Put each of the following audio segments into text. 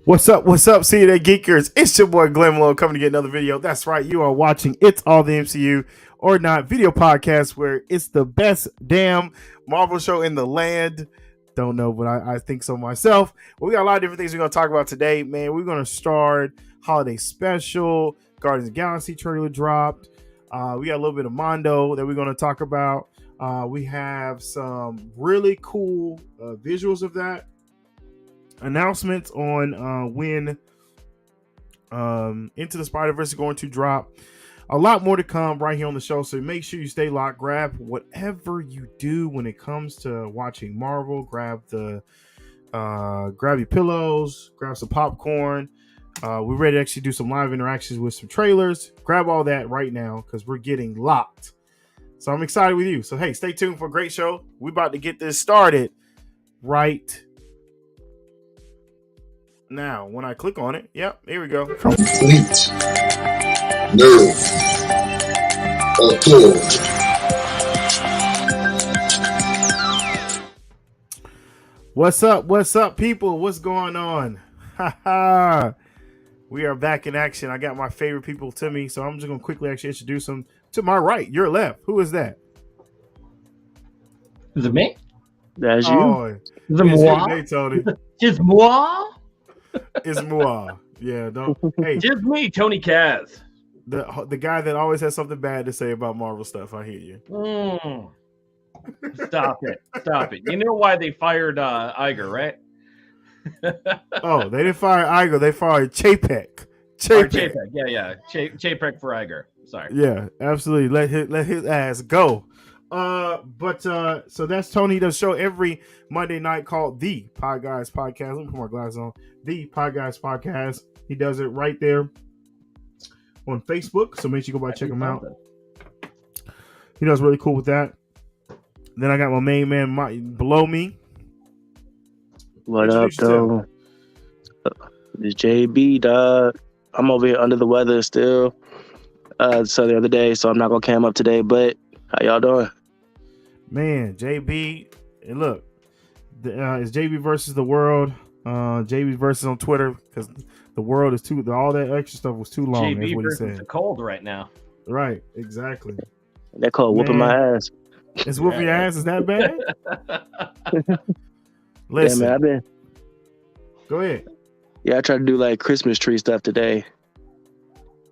What's up? What's up? See you there, geekers. It's your boy Glenn Malone coming to get another video. That's right. You are watching It's All the MCU or Not video podcast where it's the best damn Marvel show in the land. Don't know, but I think so myself. But we got a lot of different things we're going to talk about today, man. We're going to start holiday special. Guardians of the Galaxy trailer dropped. We got a little bit of Mondo that we're going to talk about. We have some really cool visuals of that. Announcements on when Into the Spider-Verse is going to drop. A lot more to come right here on the show, so make sure you stay locked. Grab whatever you do when it comes to watching Marvel. Grab your pillows, grab some popcorn. We're ready to actually do some live interactions with some trailers. Grab all that right now because we're getting locked. So I'm excited with you. So hey, stay tuned for a great show. We're about to get this started right now. When I click on it, yep, here we go. Complete. Nerve. Accord. What's up? What's up, people? What's going on? We are back in action. I got my favorite people to me, so I'm just going to quickly actually introduce them. To my right, your left. Who is that? Is it me? That's you. Oh, Is it moi? hey, Tony. Just moi? It's moi. Yeah, don't. Hey, Just me, Tony Kaz. the guy that always has something bad to say about Marvel stuff. I hear you. Stop it. Stop it. You know why they fired Iger, right? Oh, they didn't fire Iger. They fired Chapek. Chapek. Yeah. Chapek for Iger. Sorry. Yeah, absolutely. Let his ass go. So that's Tony. He does show every Monday night called The Pod Guys Podcast. Let me put my glasses on. The Pod Guys Podcast. He does it right there on Facebook. So make sure you go by and check him out. He does really cool with that. Then I got my main man below me. What up, though? It's JB, dog. I'm over here under the weather still. So the other day, so I'm not gonna cam up today. But how y'all doing? Man, JB, and look, it's JB versus the world. JB versus on Twitter because the world is too. All that extra stuff was too long. JB that's what he versus said. the cold right now. Right, exactly. That called whooping my ass. It's whooping your ass. Is that bad? Listen, Yeah, man, go ahead. I tried to do like Christmas tree stuff today,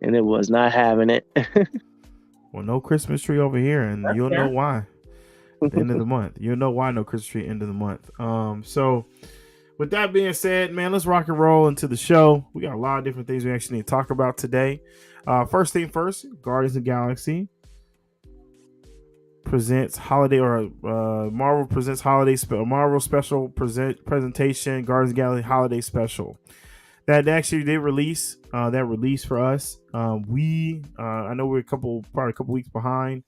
and it was not having it. Well, no Christmas tree over here, and you'll know why. At the end of the month, you'll know why no Christmas tree end of the month. So with that being said, man, let's rock and roll into the show. We got a lot of different things we actually need to talk about today. First thing first, Guardians of the Galaxy presents holiday Marvel presents holiday Marvel special presentation Guardians of the Galaxy holiday special that actually did release for us. I know we're probably a couple weeks behind,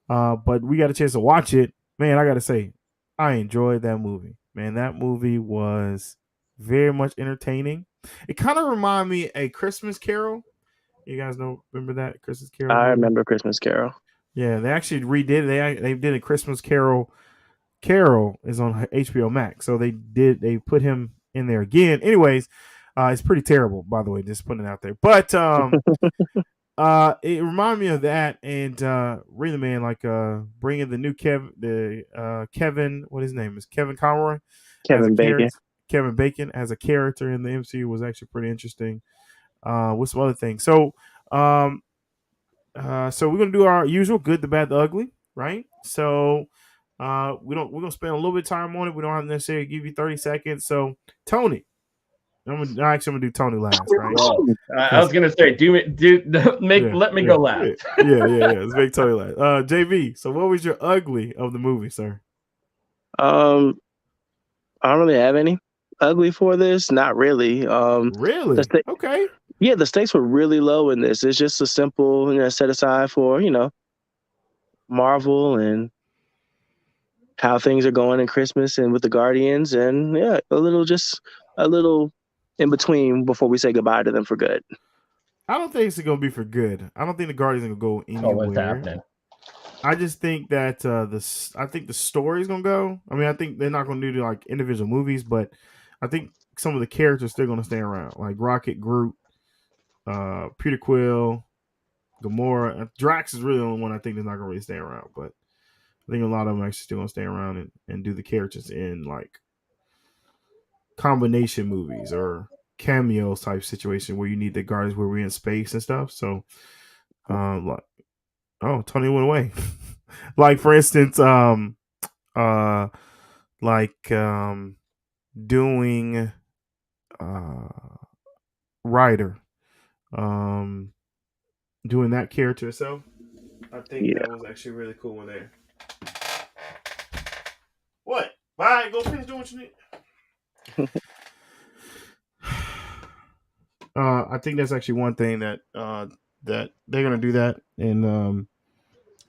but we got a chance to watch it. Man, I gotta say, I enjoyed that movie. Man, that movie was very much entertaining. It kind of reminded me of A Christmas Carol. You guys remember that Christmas Carol? I remember Christmas Carol. Yeah, they actually redid it. They did a Christmas Carol. Carol is on HBO Max, so they put him in there again. Anyways, it's pretty terrible, by the way, just putting it out there. But it reminded me of that, and really, man, like bringing the new Kevin, what his name is, Kevin Conroy, Kevin Bacon. Kevin Bacon as a character in the MCU was actually pretty interesting. With some other things, so we're gonna do our usual good, the bad, the ugly, right? So we're gonna spend a little bit of time on it. We don't have to necessarily give you 30 seconds. So Tony, I'm gonna do Tony last, right? Well, I was gonna say, let me go last. Yeah. Let's make Tony last. JB, so what was your ugly of the movie, sir? I don't really have any ugly for this. Not really. Really? Okay. Yeah, the stakes were really low in this. It's just a simple, set aside for, Marvel and how things are going in Christmas and with the Guardians, and a little in between before we say goodbye to them for good. I don't think it's gonna be for good. I don't think the Guardians are gonna go anywhere. What's happening? I just think that the story is gonna go. I mean, I think they're not gonna do like individual movies, but I think some of the characters still going to stay around, like Rocket, Groot, Peter Quill, Gamora. Drax is really the only one I think that's not going to really stay around, but I think a lot of them actually still going to stay around and do the characters in like combination movies or cameos type situation where you need the Guardians where we're in space and stuff. So, like, oh, Tony went away. Like for instance, doing Ryder, doing that character itself. I think that was actually really cool in there. What? Bye. Go finish doing what you need. I think that's actually one thing that that they're gonna do that in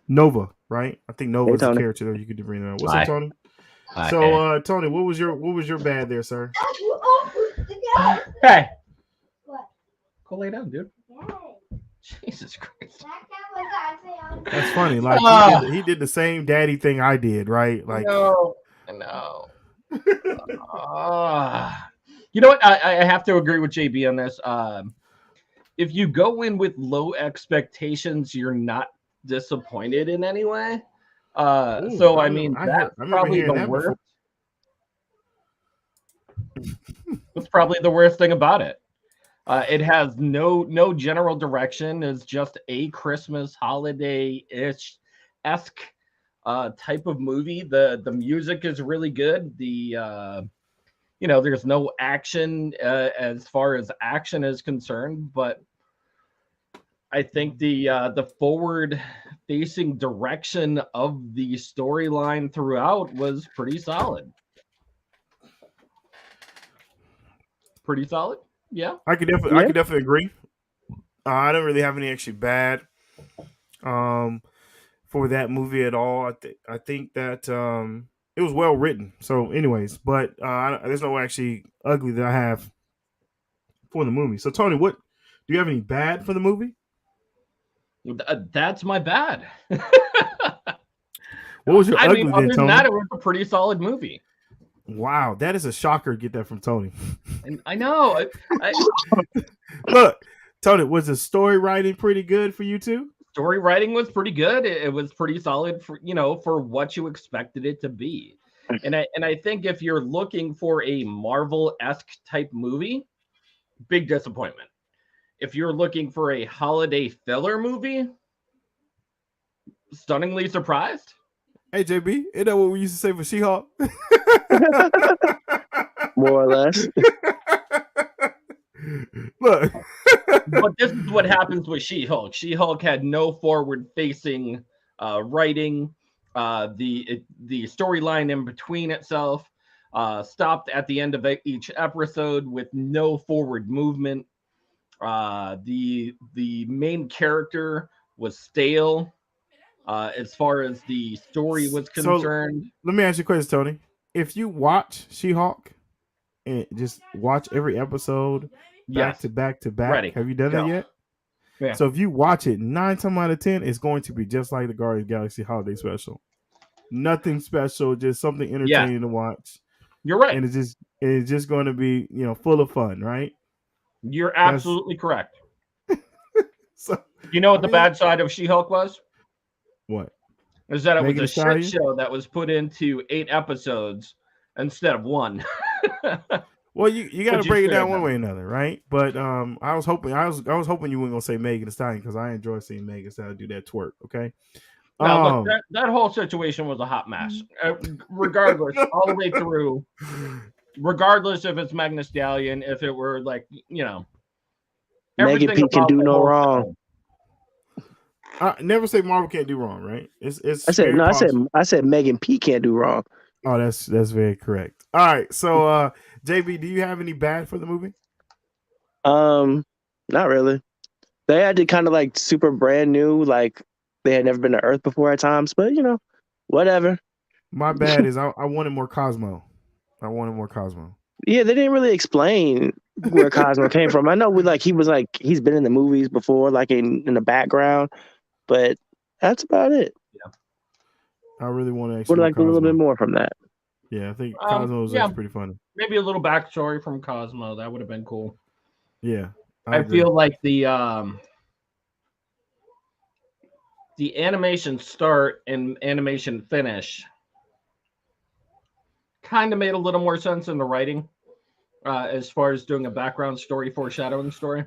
Nova, right? I think Nova is a character that you could bring around. What's up, Tony? Hi. So, Tony, what was your bad there, sir? Hey, go lay down, dude. Jesus Christ. That's funny. Like he did the same daddy thing I did, right? Like no. You know what? I have to agree with JB on this. If you go in with low expectations, you're not disappointed in any way. So I mean, that's probably the worst. That's probably the worst thing about it. It has no general direction. It's just a Christmas holiday-ish esque type of movie. The music is really good. There's no action as far as action is concerned, but I think the forward-facing direction of the storyline throughout was pretty solid. Pretty solid, yeah. I could definitely agree. I don't really have any actually bad for that movie at all. I think that it was well written. So, anyways, but there's no actually ugly that I have for the movie. So, Tony, do you have any bad for the movie? That's my bad. What was your ugly then, Tony? Other than that, it was a pretty solid movie. Wow, that is a shocker to get that from Tony. I know. Look, Tony, was the story writing pretty good for you too? Story writing was pretty good. It was pretty solid for what you expected it to be. And I think if you're looking for a Marvel-esque type movie, big disappointment. If you're looking for a holiday filler movie, stunningly surprised. Hey, JB, isn't that what we used to say for She-Hulk? More or less. Look. But this is what happens with She-Hulk. She-Hulk had no forward-facing writing. The storyline in between itself stopped at the end of each episode with no forward movement. The main character was stale as far as the story was concerned. So, let me ask you a question, Tony. If you watch She-Hulk and just watch every episode back to back to back, ready. Have you done that yet? Yeah. So if you watch it 9 times out of 10, it's going to be just like the Guardians of the Galaxy Holiday Special. Nothing special, just something entertaining to watch. You're right. And it's just going to be, full of fun, right? You're absolutely correct. So you know what the bad side of She-Hulk was? What? Is that it was a shit show that was put into 8 episodes instead of 1. Well, you got to break it down one way or another, right? But I was hoping you weren't gonna say Megan Thee Stallion because I enjoy seeing Megan Thee Stallion do that twerk. Okay. No, look, that whole situation was a hot mess. Regardless, all the way through. Regardless if it's Megan Thee Stallion, if it were like Megan P can do no wrong. Never say Marvel can't do wrong, right? I said Megan P can't do wrong. Oh, that's very correct. All right, so JB, do you have any bad for the movie? Not really. They had to kind of like super brand new, like they had never been to Earth before at times, but whatever. My bad is I wanted more Cosmo. Yeah, they didn't really explain where Cosmo came from. I know he's been in the movies before, like in the background, but that's about it. Yeah. I really want to actually would like a little bit more from that. Yeah, I think Cosmo was pretty funny. maybe a little backstory from Cosmo. That would have been cool. Yeah, I agree. feel like the animation start and animation finish kind of made a little more sense in the writing, as far as doing a background story, foreshadowing story.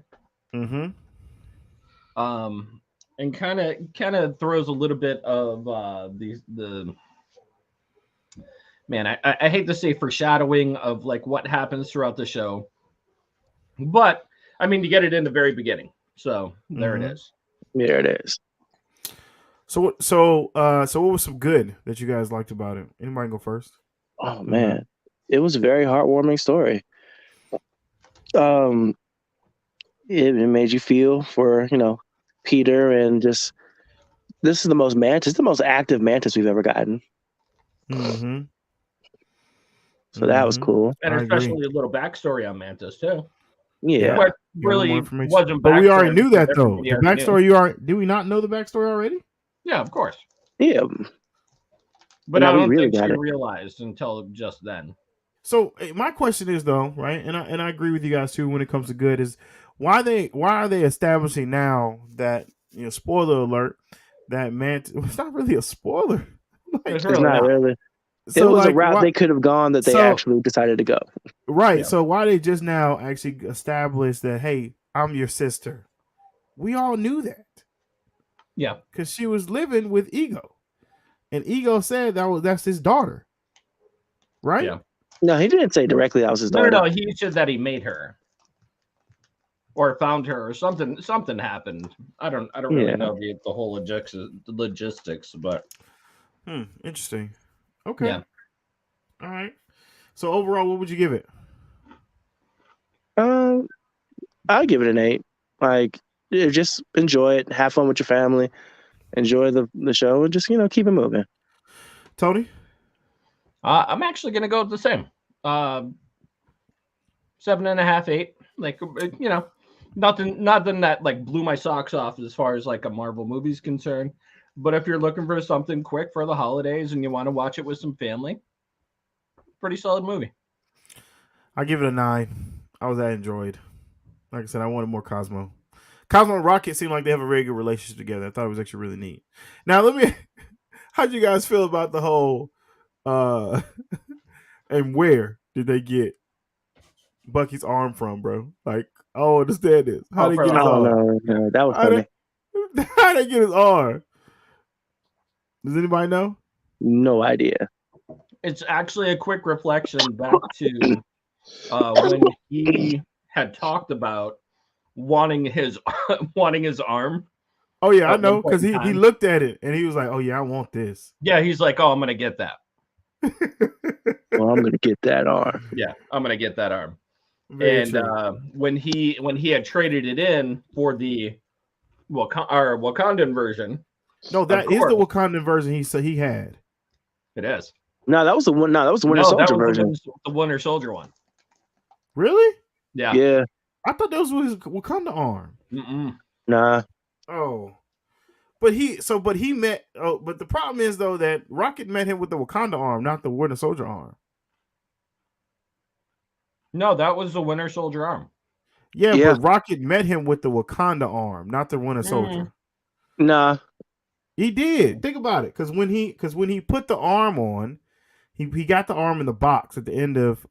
Mm-hmm. And kind of throws a little bit of the man. I hate to say foreshadowing of like what happens throughout the show, but I mean, you get it in the very beginning, so there it is. There it is. So what was some good that you guys liked about it? Anybody go first? Oh man, it was a very heartwarming story. It made you feel for Peter, and just this is the most active Mantis we've ever gotten. Mm-hmm. So that was cool, and especially a little backstory on Mantis too. Yeah, but really wasn't. But we already knew that though. Everybody The already backstory, do we not know the backstory already? Yeah, of course. Yeah, but I don't think she got it. realized until just then. So my question is though, right? And I agree with you guys too when it comes to good is why are they establishing now that spoiler alert that Mantis it's not really a spoiler. It's It's not really. So it was a route they could have gone that they actually decided to go. Right. Yeah. So why they just now actually established that, hey, I'm your sister? We all knew that. Yeah. Because she was living with Ego. And Ego said that's his daughter. Right? Yeah. No, he didn't say directly that was his daughter. No, he said that he made her. Or found her or something happened. I don't really know the whole logistics, but interesting. Okay. Yeah. All right. So overall, what would you give it? I'd give it an 8. Like, just enjoy it, have fun with your family, enjoy the show, and just keep it moving. Tony? I'm actually gonna go with the same. 7.5, 8. Like nothing that like blew my socks off as far as like a Marvel movie's concerned. But if you're looking for something quick for the holidays and you want to watch it with some family, pretty solid movie. I give it a 9. I was that enjoyed. Like I said, I wanted more Cosmo. Cosmo and Rocket seem like they have a very good relationship together. I thought it was actually really neat. Now, how'd you guys feel about the whole, and where did they get Bucky's arm from, bro? Like, I don't understand this. How did they get his arm? No, that was funny. How did they get his arm? Does anybody know? No idea. It's actually a quick reflection back to when he had talked about wanting his arm. Oh yeah, I know, because he looked at it and he was like, "Oh yeah, I want this." Yeah, he's like, "Oh, I'm gonna get that." Well, I'm gonna get that arm. Yeah, I'm gonna get that arm. Very and true. When he had traded it in for the Wakandan version. No, that is the Wakandan version he had. It is. No, that was the one. No, that was the Winter Soldier version. The Winter Soldier one. Really? Yeah. Yeah. I thought that was his Wakanda arm. Nah. Oh. But he met. Oh, but the problem is though that Rocket met him with the Wakanda arm, not the Winter Soldier arm. No, that was the Winter Soldier arm. Yeah, but Rocket met him with the Wakanda arm, not the Winter Soldier. Nah. He did. Think about it, because when he put the arm on, he got the arm in the box at the end of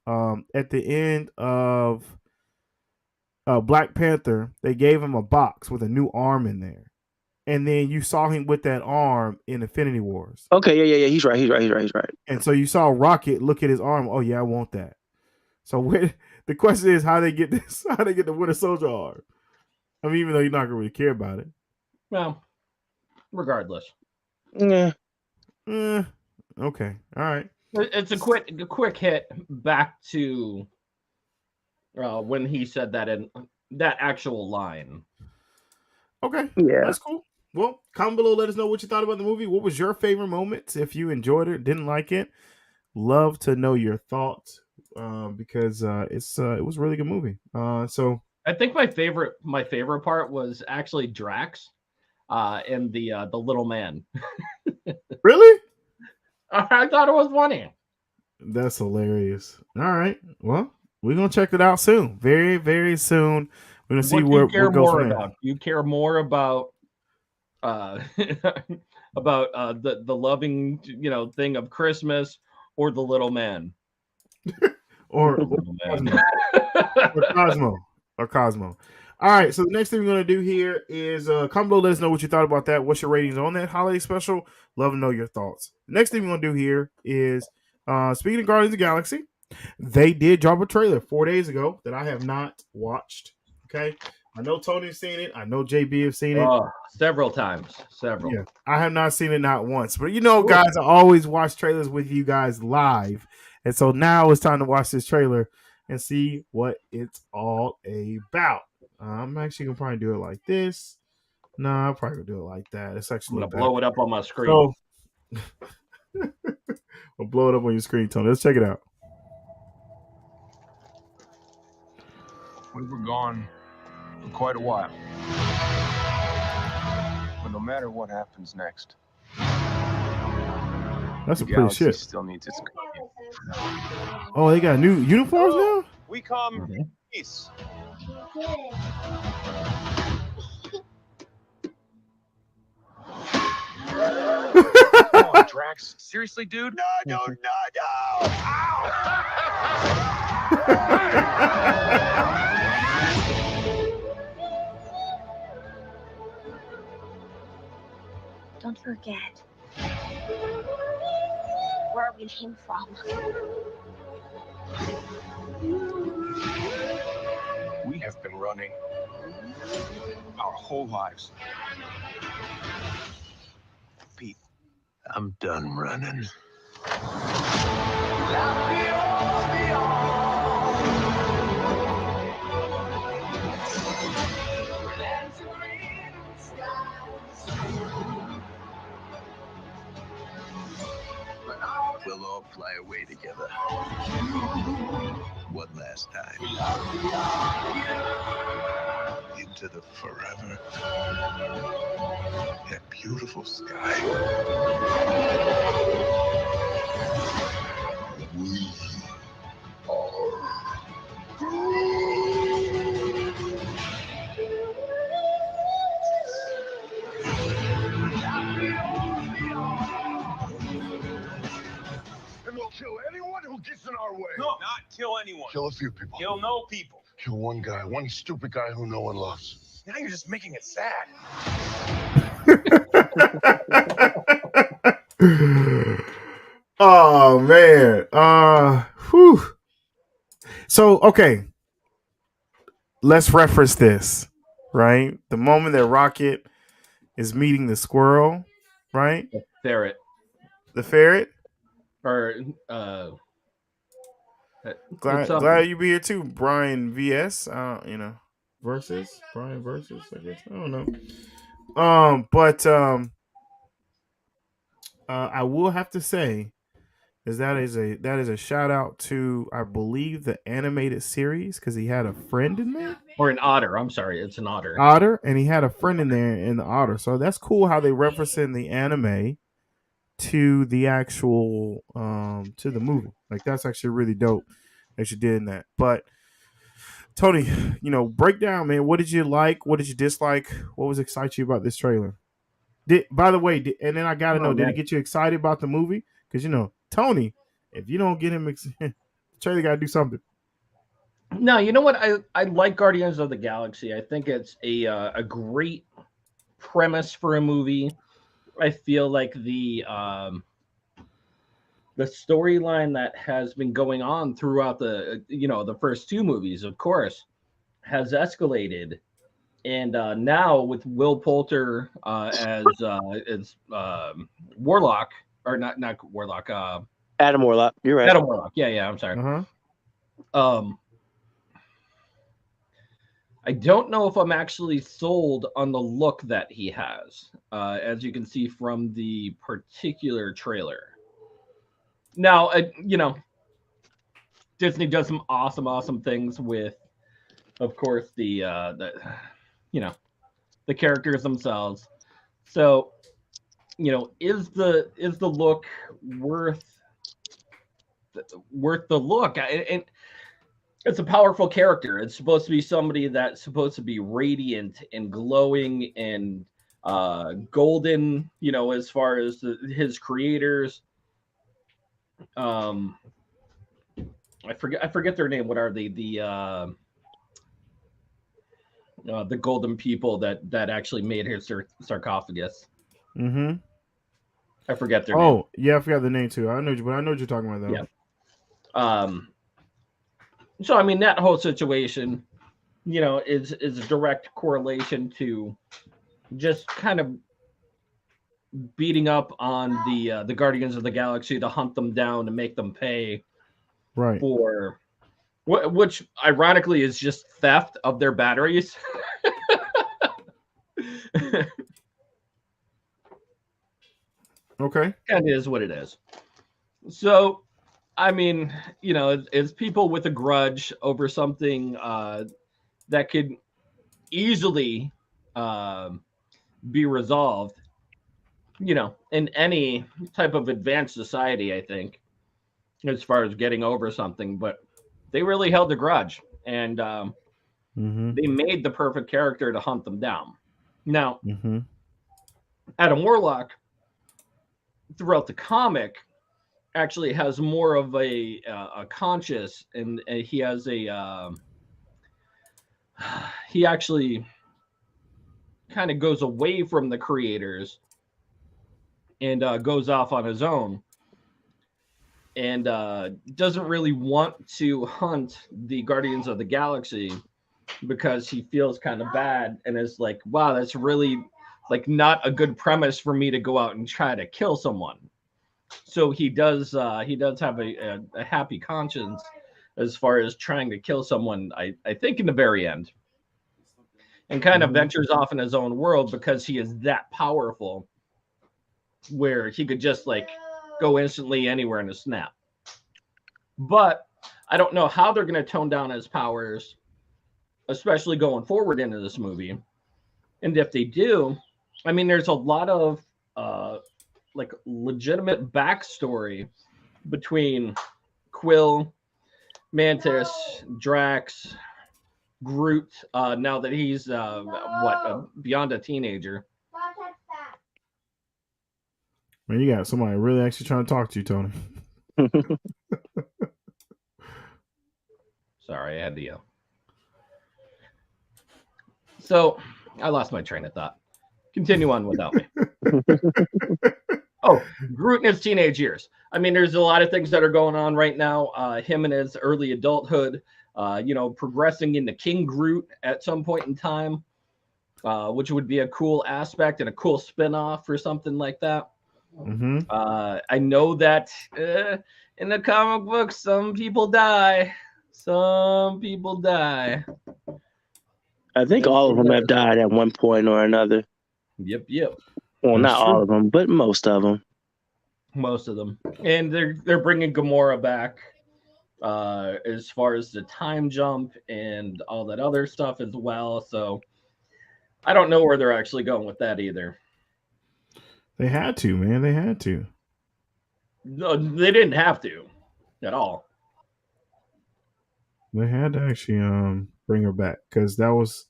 Black Panther. They gave him a box with a new arm in there. And then you saw him with that arm in Infinity Wars. Okay, yeah. He's right. And so you saw Rocket look at his arm. Oh yeah, I want that. So the question is, how they get this? How they get the Winter Soldier arm? I mean, even though you're not gonna really care about it. Well, regardless. Yeah. Okay. All right. It's a quick hit back to when he said that in that actual line. Okay. Yeah. That's cool. Well, comment below. Let us know what you thought about the movie. What was your favorite moments? If you enjoyed it, didn't like it, love to know your thoughts because it was a really good movie. So I think my favorite part was actually Drax and the little man. Really? I thought it was funny. That's hilarious. All right. Well, we're gonna check it out soon. Very, very soon. We're gonna see What do you where care what goes more from there. about? Do you care more about about the loving thing of Christmas or the little man? Or Little Cosmo. man. Or Cosmo. Or Cosmo. All right. So the next thing we're gonna do here is comment below, let us know what you thought about that. What's your ratings on that holiday special? Love to know your thoughts. The next thing we're gonna do here is speaking of Guardians of the Galaxy, they did drop a trailer 4 days ago that I have not watched. Okay. I know Tony's seen it. I know JB have seen it. Several times. Several. Yeah, I have not seen it not once. But guys, I always watch trailers with you guys live. And so now it's time to watch this trailer and see what it's all about. I'm actually going to probably do it like this. No, I'll probably gonna do it like that. It's actually I'm going to blow it up on my screen. So, I'll blow it up on your screen, Tony. Let's check it out. We were gone for quite a while. But no matter what happens next, That's the some pretty galaxy shit. still needs its guardian. Oh, they got new uniforms now? We come in peace. Come on, Drax. Seriously, dude? No! Don't forget where we came from. We have been running our whole lives. Pete, I'm done running. We'll all fly away together. One last time. Into the forever. That beautiful sky. We are And we'll kill anyone who gets in our way. No, not kill anyone. Kill a few people. Kill no people. Kill one guy, one stupid guy who no one loves. Now you're just making it sad. Oh man. Whew. So okay. Let's reference this, right? The moment that Rocket is meeting the squirrel, right? Ferret. The ferret. Or Glad you be here too, Brian VS. Versus Brian versus, I guess. I don't know. I will have to say that is a shout out to, I believe, the animated series, because he had a friend in there. Or an otter. I'm sorry, it's an otter. Otter, and he had a friend in there in the otter. So that's cool how they referencing the anime to the actual to the movie. Like, that's actually really dope that you did in that. But Tony, break down, man. What did you like? What did you dislike? What was exciting you about this trailer? By the way, and then I gotta know, did it get you excited about the movie? Because Tony, if you don't get him, the trailer gotta do something. No, you know what? I like Guardians of the Galaxy. I think it's a great premise for a movie. I feel like the storyline that has been going on throughout the first two movies, of course, has escalated, and now with Will Poulter as Warlock, or not Warlock, Adam Warlock. You're right. Adam Warlock. Yeah. I'm sorry. I don't know if I'm actually sold on the look that he has, as you can see from the particular trailer. Now, Disney does some awesome things with, of course, the characters themselves. So, is the look worth worth the look. And it's a powerful character. It's supposed to be somebody that's supposed to be radiant and glowing and golden, as far as his creators. I forget their name. What are they? The golden people that actually made his sarcophagus. Mm-hmm. I forget their name. Oh, yeah, I forgot the name too. I know what you're talking about though. Yeah. So I mean that whole situation, is a direct correlation to just kind of beating up on the Guardians of the Galaxy to hunt them down and make them pay Right. for which ironically is just theft of their batteries. Okay. That is what it is. So, I mean, it's people with a grudge over something that could easily be resolved, in any type of advanced society, I think, as far as getting over something. But they really held a grudge, and they made the perfect character to hunt them down. Now, Adam Warlock, throughout the comic, actually has more of a conscious, and he has he actually kind of goes away from the creators and goes off on his own, and doesn't really want to hunt the Guardians of the Galaxy because he feels kind of bad and is like, wow, that's really like not a good premise for me to go out and try to kill someone. So he does have a happy conscience as far as trying to kill someone, I think in the very end, and kind of ventures off in his own world because he is that powerful where he could just like go instantly anywhere in a snap. But I don't know how they're going to tone down his powers, especially going forward into this movie. And if they do, I mean, there's a lot of like legitimate backstory between Quill, Mantis, Drax, Groot, now that he's beyond a teenager. Man, you got somebody really actually trying to talk to you, Tony. Sorry, I had to yell. So I lost my train of thought. Continue on without me. Oh, Groot in his teenage years. I mean, there's a lot of things that are going on right now. Him in his early adulthood, progressing into King Groot at some point in time, which would be a cool aspect and a cool spinoff or something like that. I know that in the comic books, some people die. I think all of them have died at one point or another. Yep. Well, that's not true. All of them, but most of them. Most of them. And they're bringing Gamora back as far as the time jump and all that other stuff as well. So I don't know where they're actually going with that either. They had to, man. They had to. No, they didn't have to at all. They had to actually bring her back because that was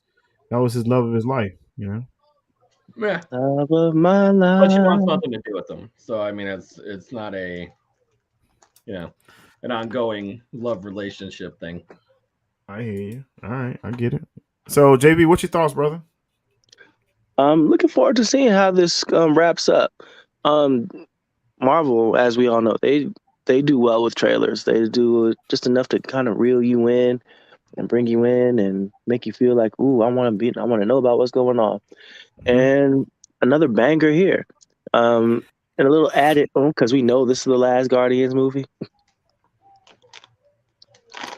his love of his life, Yeah. Love of my life. But she wants nothing to do with them. So I mean, it's not a an ongoing love relationship thing. I hear you. All right, I get it. So JB, what's your thoughts, brother? I'm looking forward to seeing how this wraps up. Marvel, as we all know, they do well with trailers. They do just enough to kind of reel you in and bring you in and make you feel like, ooh, I want to know about what's going on. And another banger here. And a little added, because we know this is the last Guardians movie.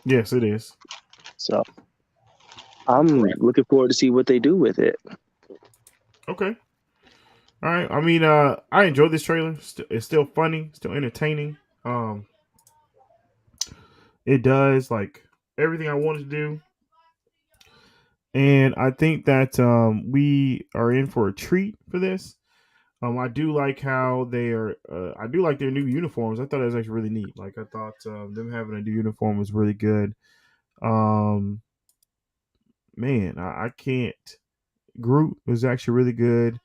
Yes, it is. So I'm looking forward to see what they do with it. Okay. All right. I mean, I enjoyed this trailer. It's still funny, still entertaining. It does like everything I wanted to do. And I think that we are in for a treat for this. I do like how they are. I do like their new uniforms. I thought it was actually really neat. Like I thought them having a new uniform was really good. Um, man, I can't. Groot was actually really good,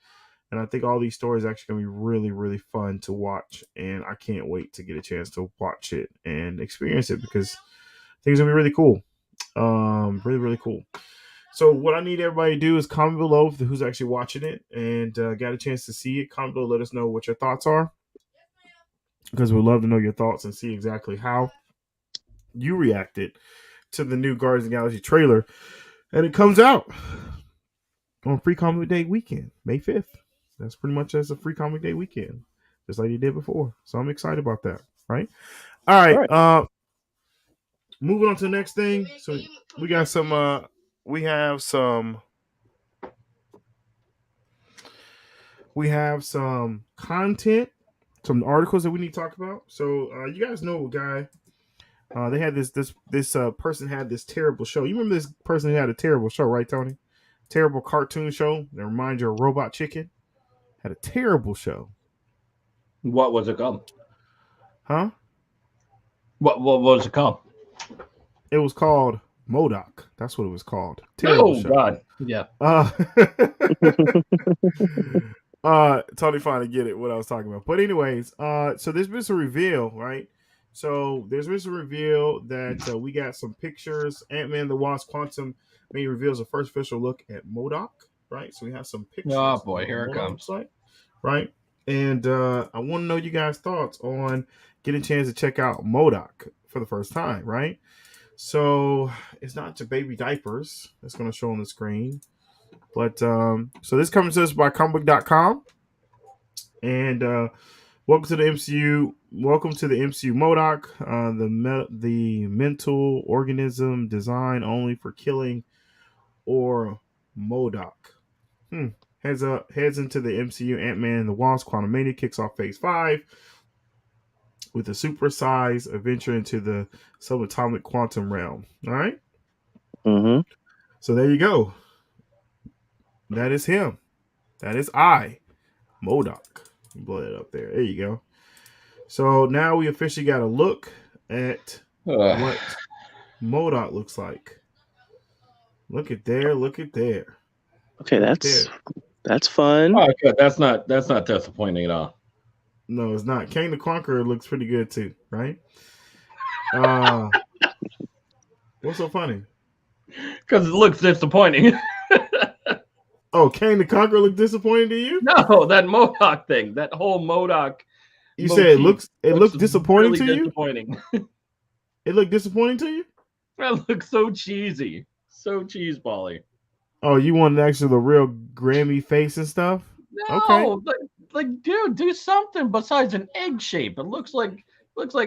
and I think all these stories are actually gonna be really, really fun to watch. And I can't wait to get a chance to watch it and experience it because I think it's gonna be really cool. Really, really cool. So what I need everybody to do is comment below who's actually watching it and got a chance to see it. Comment below, let us know what your thoughts are because we'd love to know your thoughts and see exactly how you reacted to the new Guardians of the Galaxy trailer. And it comes out on Free Comic Day weekend, May 5th. That's pretty much as a Free Comic Day weekend, just like you did before. So I'm excited about that, right? All right. Moving on to the next thing. So we got some we have some content, some articles that we need to talk about. So you guys know a guy. They had this person had this terrible show. You remember this person who had a terrible show, right, Tony? Terrible cartoon show that reminds you of Robot Chicken. Had a terrible show. What was it called? Huh? What was it called? It was called MODOK. That's what it was called. Terrible show. God. Yeah. Totally fine to get it what I was talking about. But anyways, so there's been some reveal, right? So there's been some reveal that we got some pictures. Ant-Man the Wasp Quantum Mania reveals the first official look at MODOK, right? So we have some pictures. Oh boy, here it comes. Like, right? And I want to know you guys' thoughts on getting a chance to check out MODOK for the first time, right? So it's not your baby diapers that's going to show on the screen. But so this comes to us by comicbook.com. And welcome to the MCU. Welcome to the MCU MODOK, the mental organism designed only for killing, or MODOK. Heads into the MCU. Ant-Man and the Wasp Quantumania kicks off Phase 5 with a supersized adventure into the subatomic quantum realm. All right? Mm-hmm. So there you go. That is him. That is MODOK. Blow it up there. There you go. So now we officially got a look at what MODOK looks like. Look at there. Look at there. Okay, that's fun. Oh, okay. That's not disappointing at all. No, it's not. Kang the Conqueror looks pretty good too, right? What's so funny? Because it looks disappointing. Oh, Kang the Conqueror looked disappointing to you? No, that MODOK thing, that whole MODOK. You said it looks disappointing really to you? Disappointing. It looked disappointing to you? That looks so cheesy, so cheesebally. Oh, you wanted actually the real Grammy face and stuff? No, Okay. like, dude, do something besides an egg shape. It looks like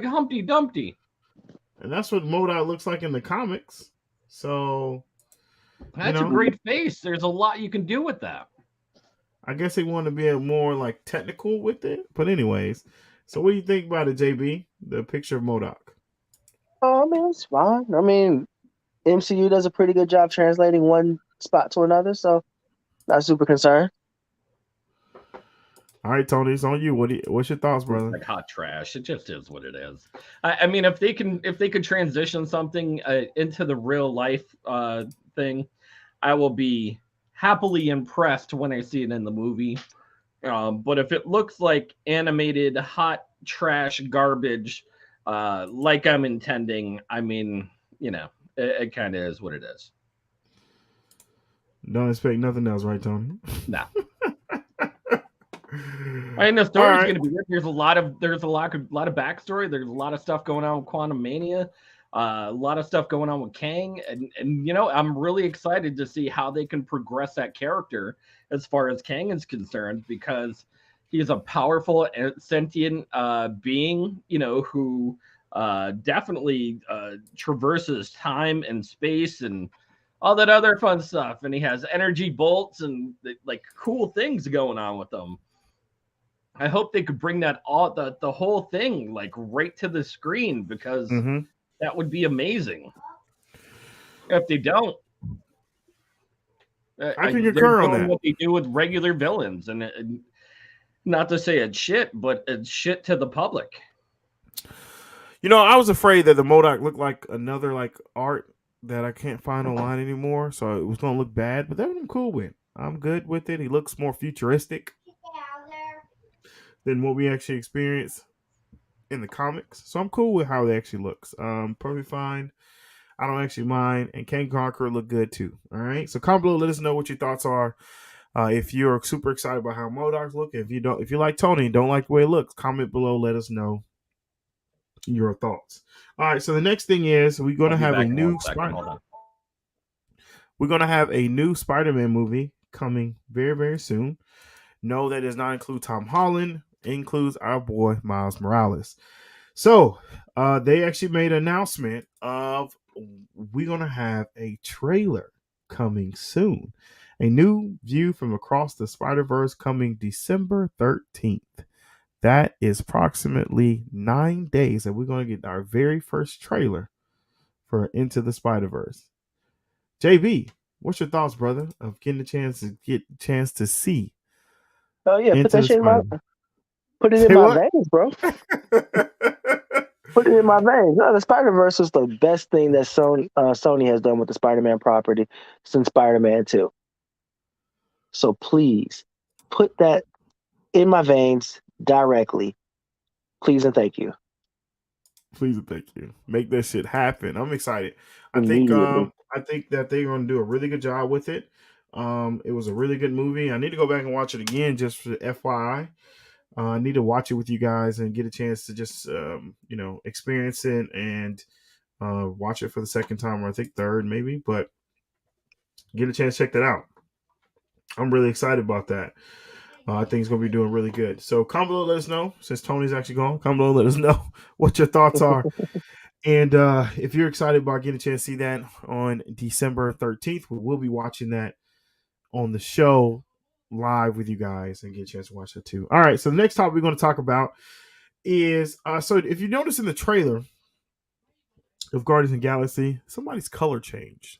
Humpty Dumpty. And that's what MODOK looks like in the comics. So That's a great face. There's a lot you can do with that. I guess they want to be more like technical with it. But anyways, so what do you think about it, JB? The picture of MODOK. Oh, I mean, it's fine. I mean, MCU does a pretty good job translating one spot to another, so not super concerned. All right, Tony, it's on you. What's your thoughts, brother? Like hot trash. It just is what it is. I mean, if they could transition something into the real life thing, I will be happily impressed when I see it in the movie. But if it looks like animated hot trash garbage, like I'm intending, I mean, it kind of is what it is. Don't expect nothing else, right, Tony? No. I mean, the story's going to be good. There's a lot of backstory. There's a lot of stuff going on with Quantum Mania. A lot of stuff going on with Kang, and I'm really excited to see how they can progress that character as far as Kang is concerned, because he's a powerful sentient being, who definitely traverses time and space and all that other fun stuff, and he has energy bolts and like cool things going on with them. I hope they could bring that the whole thing like right to the screen, because that would be amazing. If they don't, I can concur on that. What they do with regular villains, and Not to say it's shit, but it's shit to the public. I was afraid that the MODOK looked like another like art that I can't find online anymore, so it was gonna look bad. But that one I'm cool with. I'm good with it. He looks more futuristic than what we actually experience in the comics, so I'm cool with how it actually looks. Perfectly fine. I don't actually mind, and King Conqueror look good too. All right, so comment below. Let us know what your thoughts are. If you're super excited about how MODOKs look, if you like Tony and don't like the way it looks, comment below. Let us know your thoughts. All right, so the next thing is we're gonna have a new Spider-Man movie coming very, very soon. No, that does not include Tom Holland. It includes our boy Miles Morales. So they actually made an announcement of we're gonna have a trailer coming soon. A new view from across the Spider-Verse coming December 13th. That is approximately 9 days that we're going to get our very first trailer for Into the Spider-Verse. JB, what's your thoughts, brother, of getting a chance to see? Oh yeah, put Into that the shit in my, Spider-Verse? put it Say in my what? veins, bro. Put it in my veins. No, the Spider Verse is the best thing that Sony has done with the Spider Man property since Spider Man 2. So please put that in my veins directly. Please and thank you. Please and thank you. Make that shit happen. I'm excited. Immediately. I think that they're going to do a really good job with it. It was a really good movie. I need to go back and watch it again just for FYI. I need to watch it with you guys and get a chance to just experience it and watch it for the second time, or I think third maybe, but get a chance to check that out. I'm really excited about that. I think it's going to be doing really good. So comment below, let us know. Since Tony's actually gone, comment below, let us know what your thoughts are. And if you're excited about getting a chance to see that on December 13th, we will be watching that on the show live with you guys and get a chance to watch that too. All right, so the next topic we're going to talk about is so if you notice in the trailer of Guardians of the Galaxy, somebody's color changed.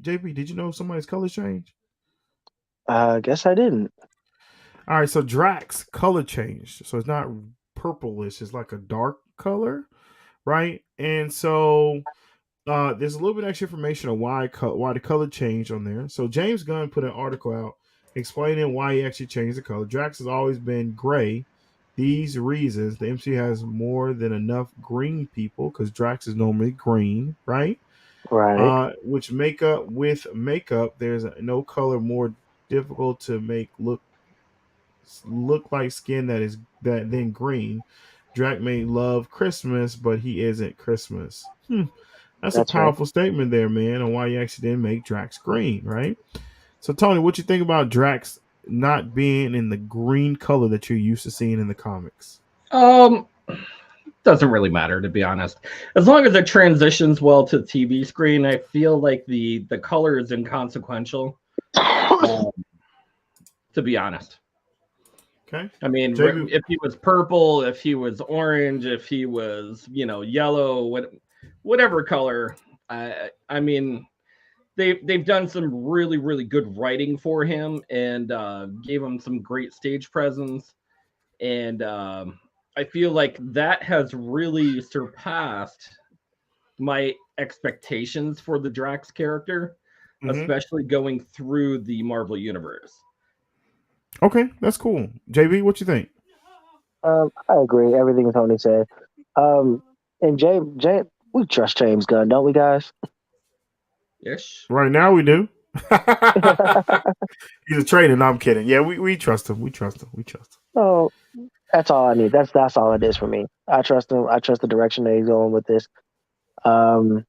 JP, did you know somebody's color changed? I guess I didn't. All right, so Drax color changed. So it's not purplish, it's like a dark color, right? And so there's a little bit extra information on why the color changed on there. So James Gunn put an article out explaining why he actually changed the color. Drax has always been gray. These reasons, the MCU has more than enough green people because Drax is normally green, right? Right. Which makeup, there's no color more difficult to make look like skin that than green. Drax may love Christmas, but he isn't Christmas. That's a That's right. powerful statement there, man, on why you actually didn't make Drax green, right? So, Tony, what you think about Drax not being in the green color that you're used to seeing in the comics? Doesn't really matter, to be honest. As long as it transitions well to the TV screen, I feel like the color is inconsequential. To be honest. Okay. I mean, JB, if he was purple, if he was orange, if he was, yellow, whatever color, I mean, they've done some really, really good writing for him and gave him some great stage presence. And I feel like that has really surpassed my expectations for the Drax character, especially going through the Marvel Universe. Okay, that's cool. JB, what you think? I agree. Everything Tony said. And James, we trust James Gunn, don't we, guys? Ish. Right now, we do. He's a traitor. No, I'm kidding. Yeah, we trust him. We trust him. Oh, that's all I need. That's all it is for me. I trust him. I trust the direction that he's going with this. I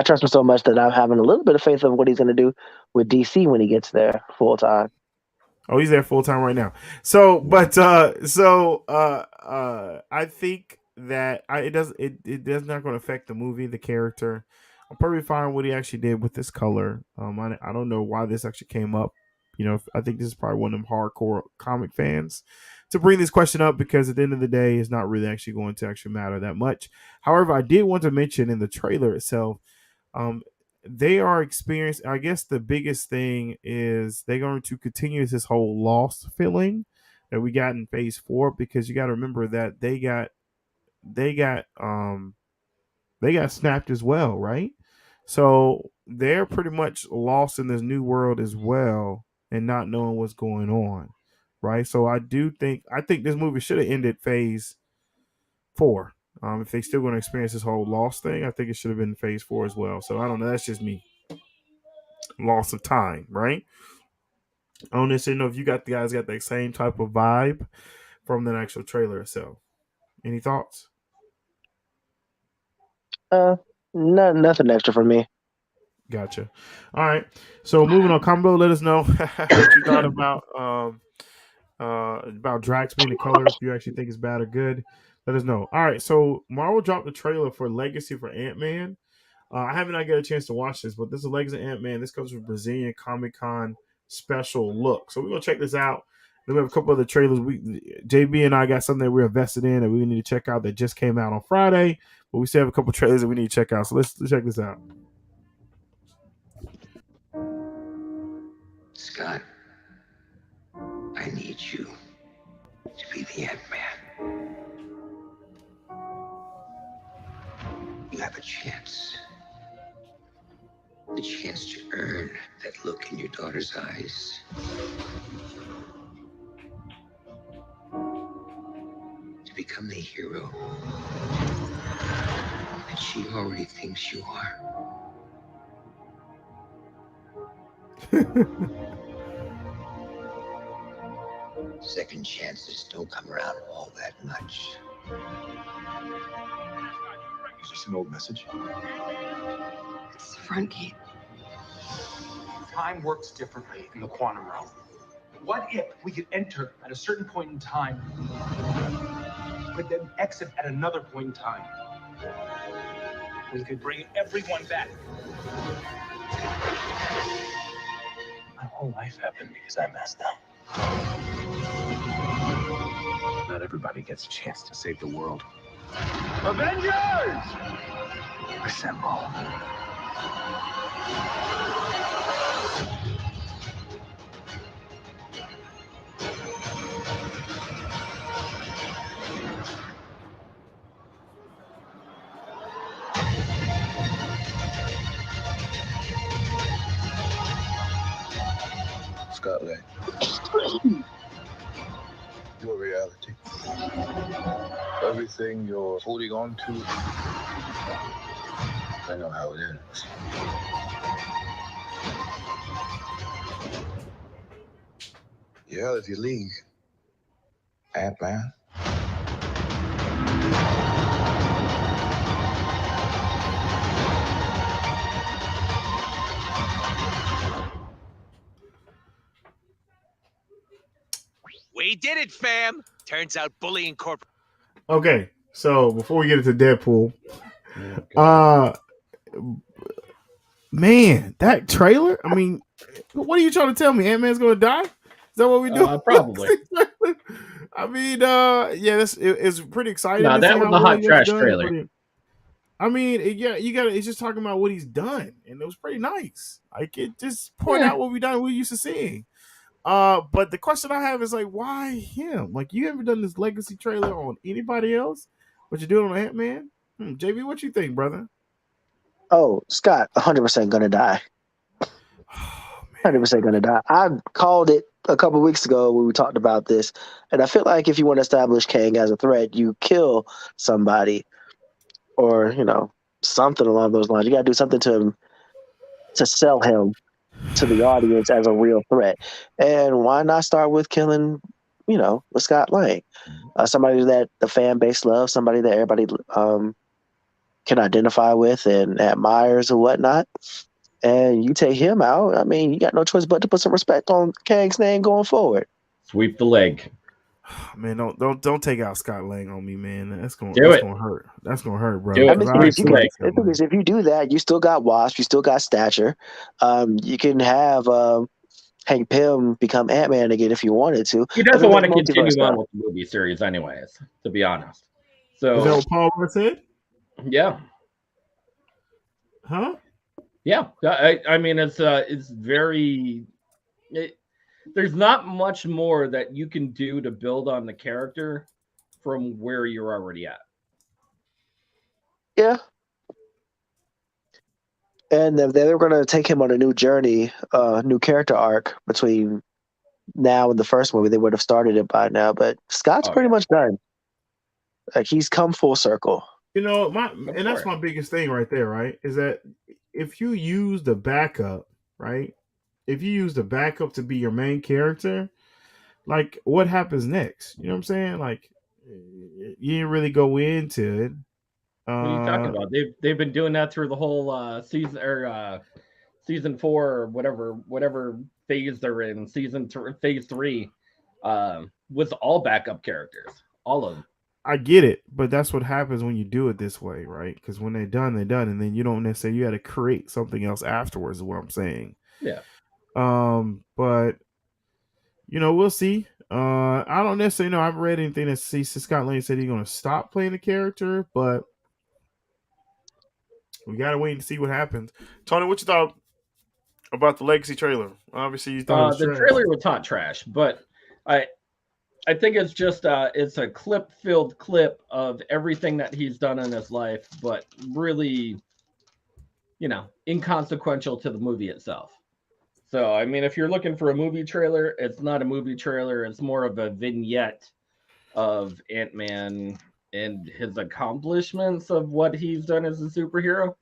trust him so much that I'm having a little bit of faith of what he's going to do with DC when he gets there full time. Oh, he's there full time right now. So, but I think that it does not going to affect the movie, the character. I'm probably fine what he actually did with this color. I don't know why this actually came up. I think this is probably one of them hardcore comic fans to bring this question up because at the end of the day, it's not really actually going to actually matter that much. However, I did want to mention in the trailer itself, they are experiencing, I guess the biggest thing is they're going to continue this whole lost feeling that we got in Phase 4, because you got to remember that they got snapped as well, right? So they're pretty much lost in this new world as well and not knowing what's going on, right? So I think this movie should have ended Phase 4. If they still going to experience this whole loss thing, I think it should have been Phase 4 as well. So I don't know. That's just me. Loss of time, right? I don't necessarily know if you got that same type of vibe from the actual trailer itself. Any thoughts? Nothing extra from me. Gotcha. All right. So moving on, Combo, let us know what you thought about Drax being the color. If you actually think it's bad or good, let us know. All right. So Marvel dropped the trailer for Legacy for Ant-Man. I haven't got a chance to watch this, but this is Legacy Ant-Man. This comes from Brazilian Comic-Con special look. So we're gonna check this out. Then we have a couple other trailers. JB and I got something that we're invested in that we need to check out that just came out on Friday. But we still have a couple trailers that we need to check out. So let's check this out. Scott, I need you to be the Ant-Man. You have a chance. The chance to earn that look in your daughter's eyes. To become the hero that she already thinks you are. Second chances don't come around all that much. Is this an old message? It's the front gate. Time works differently in the quantum realm. What if we could enter at a certain point in time, but then exit at another point in time? We could bring everyone back. My whole life happened because I messed up. Not everybody gets a chance to save the world. Avengers! Assemble. Scott Lang. Your reality. Everything you're holding on to, I know how it ends. You're out of your league, Ant-Man. We did it, fam. Turns out bullying corporate. Okay, so before we get into Deadpool, man, that trailer. I mean, what are you trying to tell me? Ant-Man's gonna die? Is that what we do? Probably. I mean, yeah, it's pretty exciting. No, that was a hot trash trailer. I mean, it's just talking about what he's done, and it was pretty nice. Like, it just point out what we used to seeing. But the question I have is, like, why him? Like, you ever done this Legacy trailer on anybody else? What you doing on Ant-Man? JB, what you think, brother? Oh, Scott, 100% gonna die. 100% gonna die. I called it a couple weeks ago when we talked about this, and I feel like if you want to establish Kang as a threat, you kill somebody, or something along those lines. You gotta do something to sell him to the audience as a real threat. And why not start with killing, with Scott Lang, somebody that the fan base loves, somebody that everybody can identify with and admires and whatnot. And you take him out. I mean, you got no choice but to put some respect on Kang's name going forward. Sweep the leg. Man, don't take out Scott Lang on me, man. That's gonna hurt. That's gonna hurt, bro. Do it. Because if you do that, you still got Wasp, you still got Stature. You can have Hank Pym become Ant-Man again if you wanted to. He doesn't want to continue on with the movie series, anyways. To be honest. So is that what Paul Rudd said? Yeah. Huh? Yeah. I mean, it's very. there's not much more that you can do to build on the character from where you're already at. Yeah. And if they were going to take him on a new journey, new character arc between now and the first movie, they would have started it by now. But Scott's pretty much done. Like, he's come full circle. You know, that's my biggest thing right there, right? Is that if you use the backup, right? If you use the backup to be your main character, like what happens next? You know what I'm saying? Like you didn't really go into it. What are you talking about? They've been doing that through the whole season or season 4 or whatever phase they're in. Phase 3 was all backup characters, all of them. I get it, but that's what happens when you do it this way, right? Because when they're done, and then you don't necessarily, you got to create something else afterwards. Is what I'm saying. Yeah. But you know, we'll see. I don't necessarily know. I haven't read anything that Scott Lang said he's going to stop playing the character, but we got to wait and see what happens. Tony, what you thought about the Legacy trailer? Obviously, you thought it was the trash. trailer was hot trash, but I think it's just it's a clip-filled clip of everything that he's done in his life, but really, you know, inconsequential to the movie itself. So, I mean, if you're looking for a movie trailer, it's not a movie trailer. It's more of a vignette of Ant-Man and his accomplishments of what he's done as a superhero.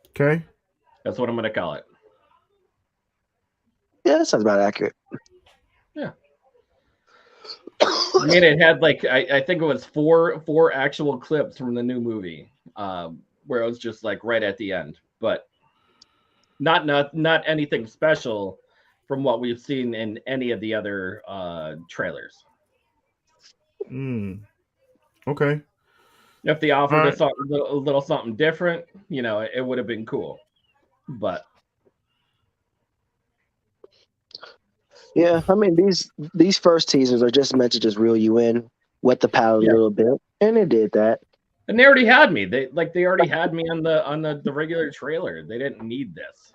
Okay. That's what I'm going to call it. Yeah, that sounds about accurate. Yeah. I mean, it had like I think it was four actual clips from the new movie, where it was just like right at the end, but not anything special from what we've seen in any of the other trailers. Okay. If they offered us a little something different, you know, it would have been cool. But yeah, I mean, these first teasers are just meant to just reel you in, wet the palate a little bit, and it did that. And they already had me. They already had me on the regular trailer. They didn't need this.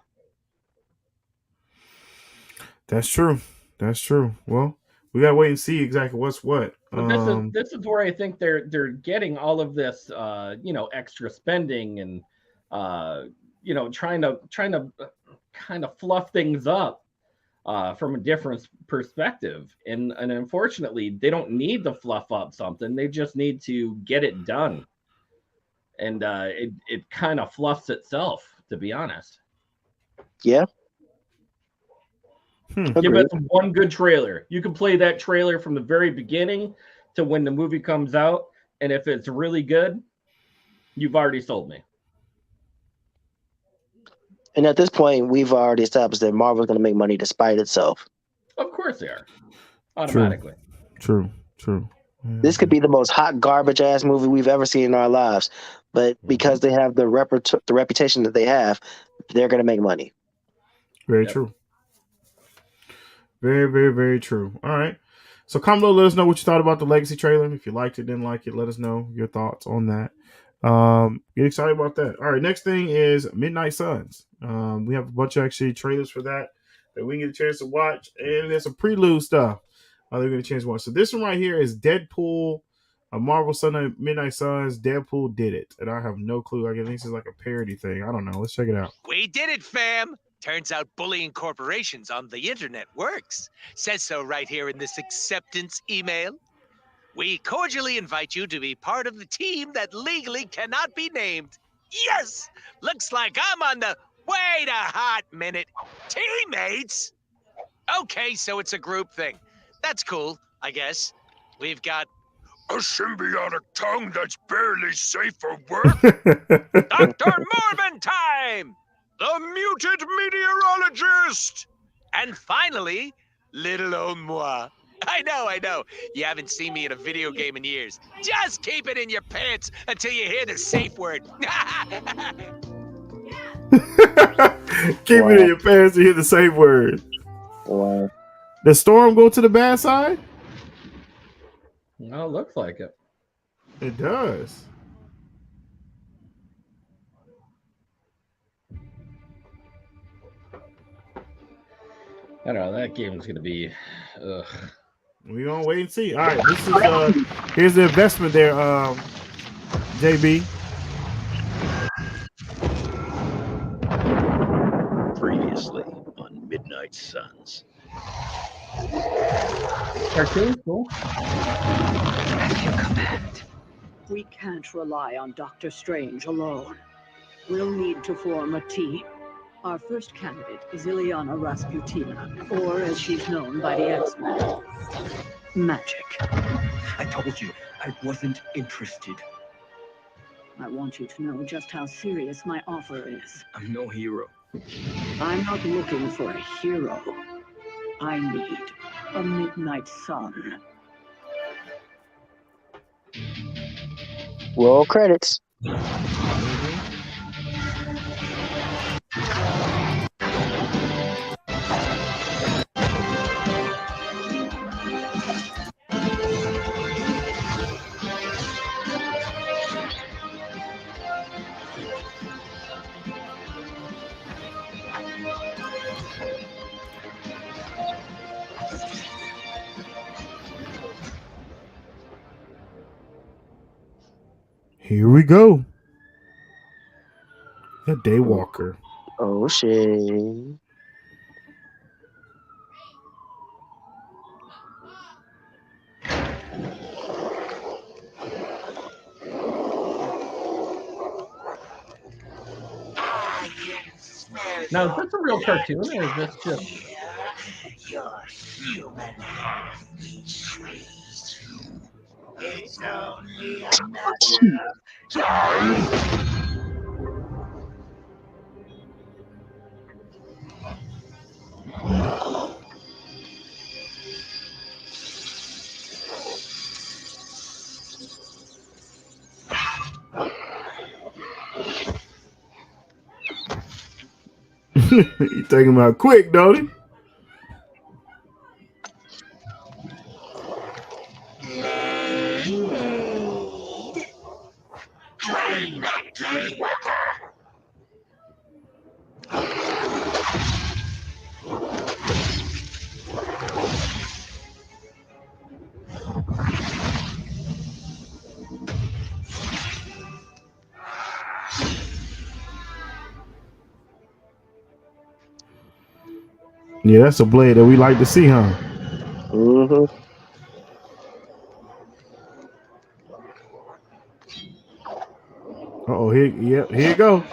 That's true. That's true. Well, we gotta wait and see exactly what's what. But this is where I think they're getting all of this, you know, extra spending and you know, trying to kind of fluff things up from a different perspective. And unfortunately, they don't need to fluff up something. They just need to get it done. And it kind of fluffs itself, to be honest. Yeah. Give us one good trailer. You can play that trailer from the very beginning to when the movie comes out. And if it's really good, you've already sold me. And at this point, we've already established that Marvel's going to make money despite itself. Of course they are. Automatically. True. This could be the most hot garbage ass movie we've ever seen in our lives, but because they have the reputation that they have, they're going to make money. Very true. Very, very, very true. All right. So comment below, let us know what you thought about the Legacy trailer. If you liked it, didn't like it, let us know your thoughts on that. Get excited about that. All right, next thing is Midnight Suns. We have a bunch of actually trailers for that we can get a chance to watch, and there's some prelude stuff they're going to chance to watch. So this one right here is Deadpool, a Marvel Sunday Midnight Suns. Deadpool did it, and I have no clue. I guess this is like a parody thing. I don't know. Let's check it out. We did it, fam. Turns out bullying corporations on the internet works. Says so right here in this acceptance email. We cordially invite you to be part of the team that legally cannot be named. Yes! Looks like I'm on the wait a hot minute. Teammates? Okay, so it's a group thing. That's cool, I guess. We've got a symbiotic tongue that's barely safe for work. Dr. Mormon time! The muted meteorologist! And finally, little old moi. I know. You haven't seen me in a video game in years. Just keep it in your pants until you hear the safe word. Keep it in your pants to hear the safe word. Wow. Does Storm go to the bad side? No, it looks like it. It does. I don't know. That game's gonna be. Ugh. We gonna wait and see. All right, this is here's the investment there, JB. Previously on Midnight Suns. Cartoon, cool. At your command. We can't rely on Dr. Strange alone. We'll need to form a team. Our first candidate is Ileana Rasputina, or as she's known by the X-Men, Magic. I told you I wasn't interested. I want you to know just how serious my offer is. I'm no hero. I'm not looking for a hero. I need a Midnight Sun. Roll credits. Here we go. The Daywalker. Oh shit. Now, is this a real cartoon, or is this just? Your human half betrays you. It's only a matter of time. You take him out quick, don't he? Yeah, that's a blade that we like to see, huh? Mm-hmm. Oh, here you go.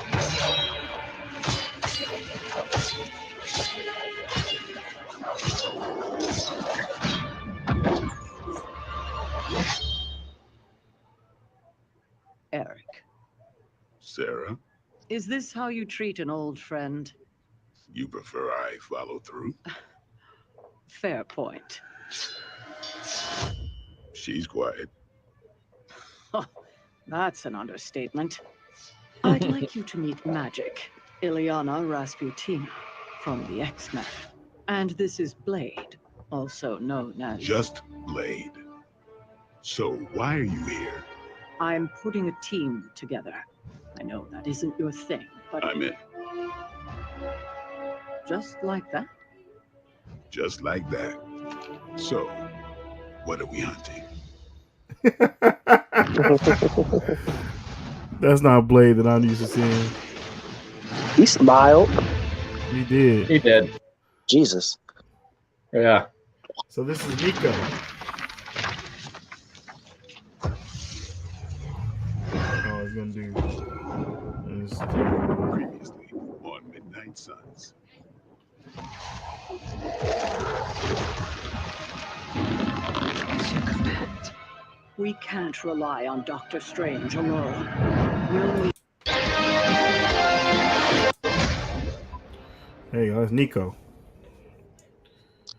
Eric, Sarah, is this how you treat an old friend? you prefer I follow through? Fair point. She's quiet. That's an understatement. I'd like you to meet Magic, Ileana Rasputina, from the X-Men. And this is Blade, also known as... Just Blade. So why are you here? I'm putting a team together. I know that isn't your thing, but... I'm in. Just like that? Just like that. So, what are we hunting? That's not a Blade that I'm used to seeing. He smiled. He did. He did. Jesus. Yeah. So this is Nico. Oh, he's gonna do this. Previously on Midnight Suns. We can't rely on Dr. Strange alone. We'll need... Hey, that's Nico.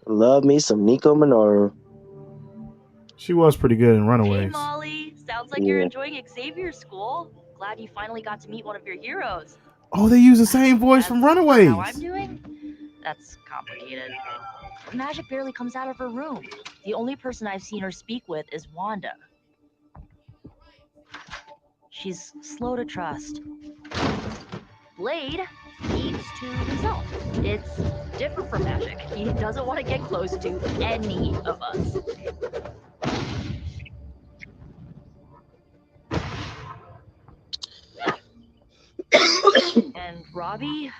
Love me some Nico Minoru. She was pretty good in Runaways. Hey, Molly. Sounds like you're enjoying Xavier's school. Glad you finally got to meet one of your heroes. Oh, they use the same voice from Runaways. How I'm doing? That's complicated. Magic barely comes out of her room. The only person I've seen her speak with is Wanda. She's slow to trust. Blade needs to himself. It's different from magic. He doesn't want to get close to any of us. And Robbie,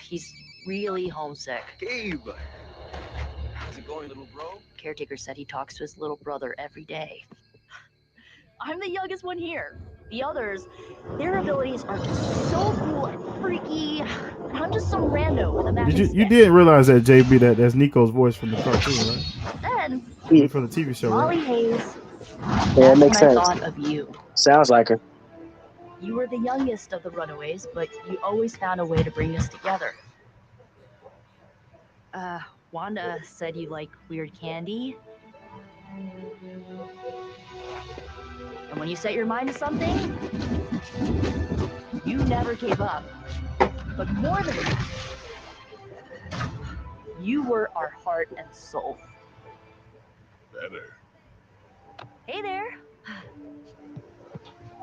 he's really homesick. Gabe! How's it going, little bro? Caretaker said he talks to his little brother every day. I'm the youngest one here. The others, their abilities are just so cool and freaky. And I'm just some rando with a magic You didn't realize that, JB, that's Nico's voice from the cartoon, right? Then, from the TV show, Molly right? Hayes, Yeah, it that's makes when I sense. thought of you. Sounds like her. You were the youngest of the Runaways, but you always found a way to bring us together. Wanda said you like weird candy. And when you set your mind to something, you never gave up. But more than that, you were our heart and soul. Better. Hey there.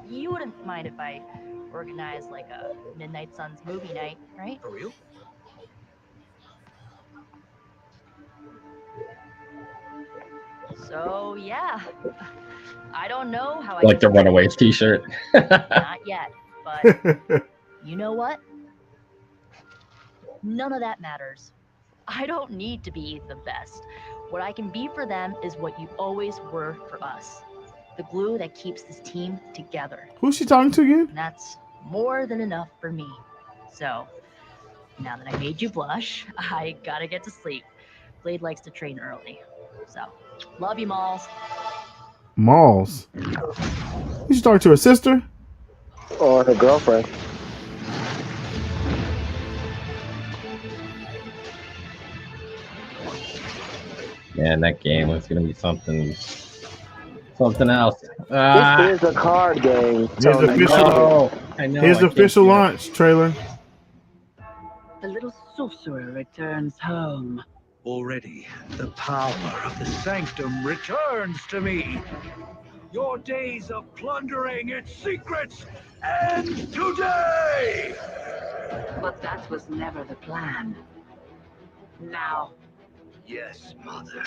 You wouldn't mind if I organized like a Midnight Suns movie night, right? For real? So yeah, I don't know how I Like the can- Runaways t-shirt. Not yet, but you know what? None of that matters. I don't need to be the best. What I can be for them is what you always were for us. The glue that keeps this team together. Who's she talking to again? And that's more than enough for me. So, now that I made you blush, I gotta get to sleep. Blade likes to train early. So, love you, Malls. Malls. Who's she talking to? Her sister? Or her girlfriend. Man, that game was gonna be something else. This is a card game. Here's Tony. official. I know. Here's I the can't official do it. launch trailer. The little sorcerer returns home. Already, the power of the sanctum returns to me. Your days of plundering its secrets end today! But that was never the plan. Now, Yes, Mother.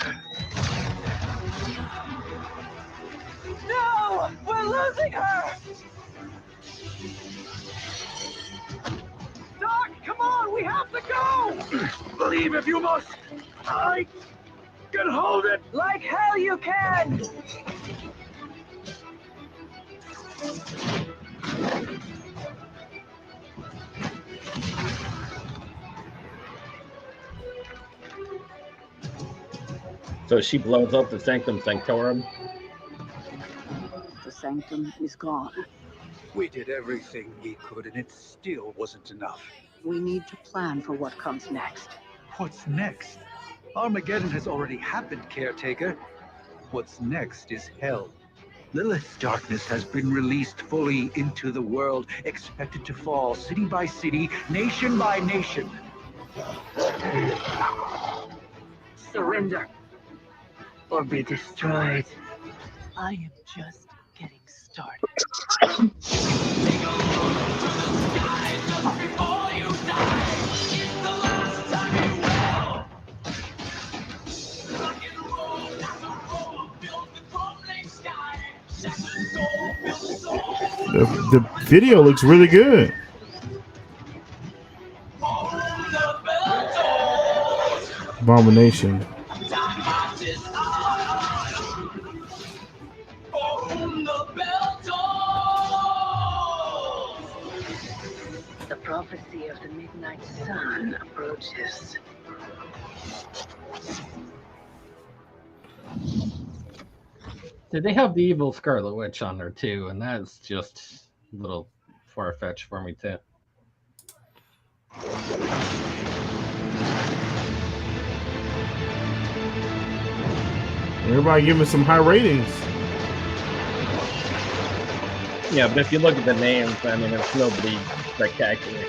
No! We're losing her! Doc, come on! We have to go! Believe if you must. I can hold it. Like hell you can! So she blows up the Sanctum Sanctorum. the sanctum is gone. We did everything we could, and it still wasn't enough. We need to plan for what comes next. What's next? Armageddon has already happened, Caretaker. What's next is hell. Lilith's darkness has been released fully into the world, expected to fall city by city, nation by nation. Surrender, or be destroyed. I am just getting started. The video looks really good. Abomination. The prophecy of the midnight sun approaches. Did they have the evil Scarlet Witch on there too? And that's just a little far-fetched for me too. Everybody give me some high ratings. Yeah, but if you look at the names, I mean, it's nobody spectacular.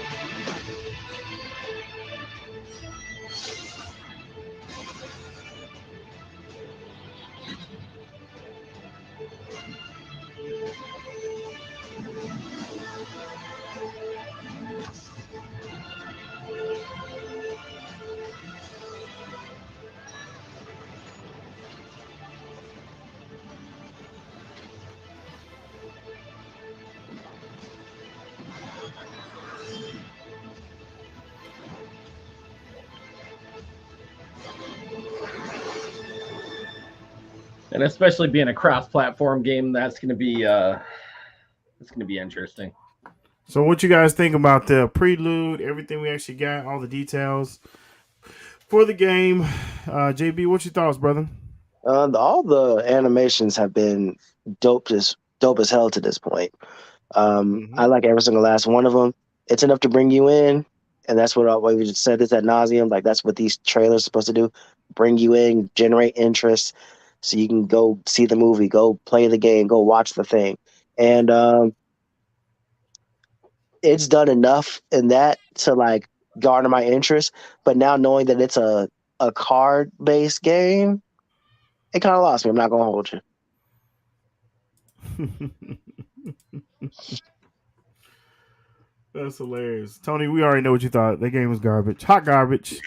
And especially being a cross-platform game, that's going to be interesting. So, what you guys think about the prelude? Everything we actually got, all the details for the game. JB, what's your thoughts, brother? All the animations have been dope as hell to this point. I like every single last one of them. It's enough to bring you in, and that's what we just said this ad nauseum. Like that's what these trailers are supposed to do: bring you in, generate interest, so you can go see the movie, go play the game, go watch the thing, and it's done enough in that to like garner my interest. But now knowing that it's a card based game, it kind of lost me. I'm not gonna hold you. That's hilarious. Tony, we already know what you thought. That game was garbage. Hot garbage.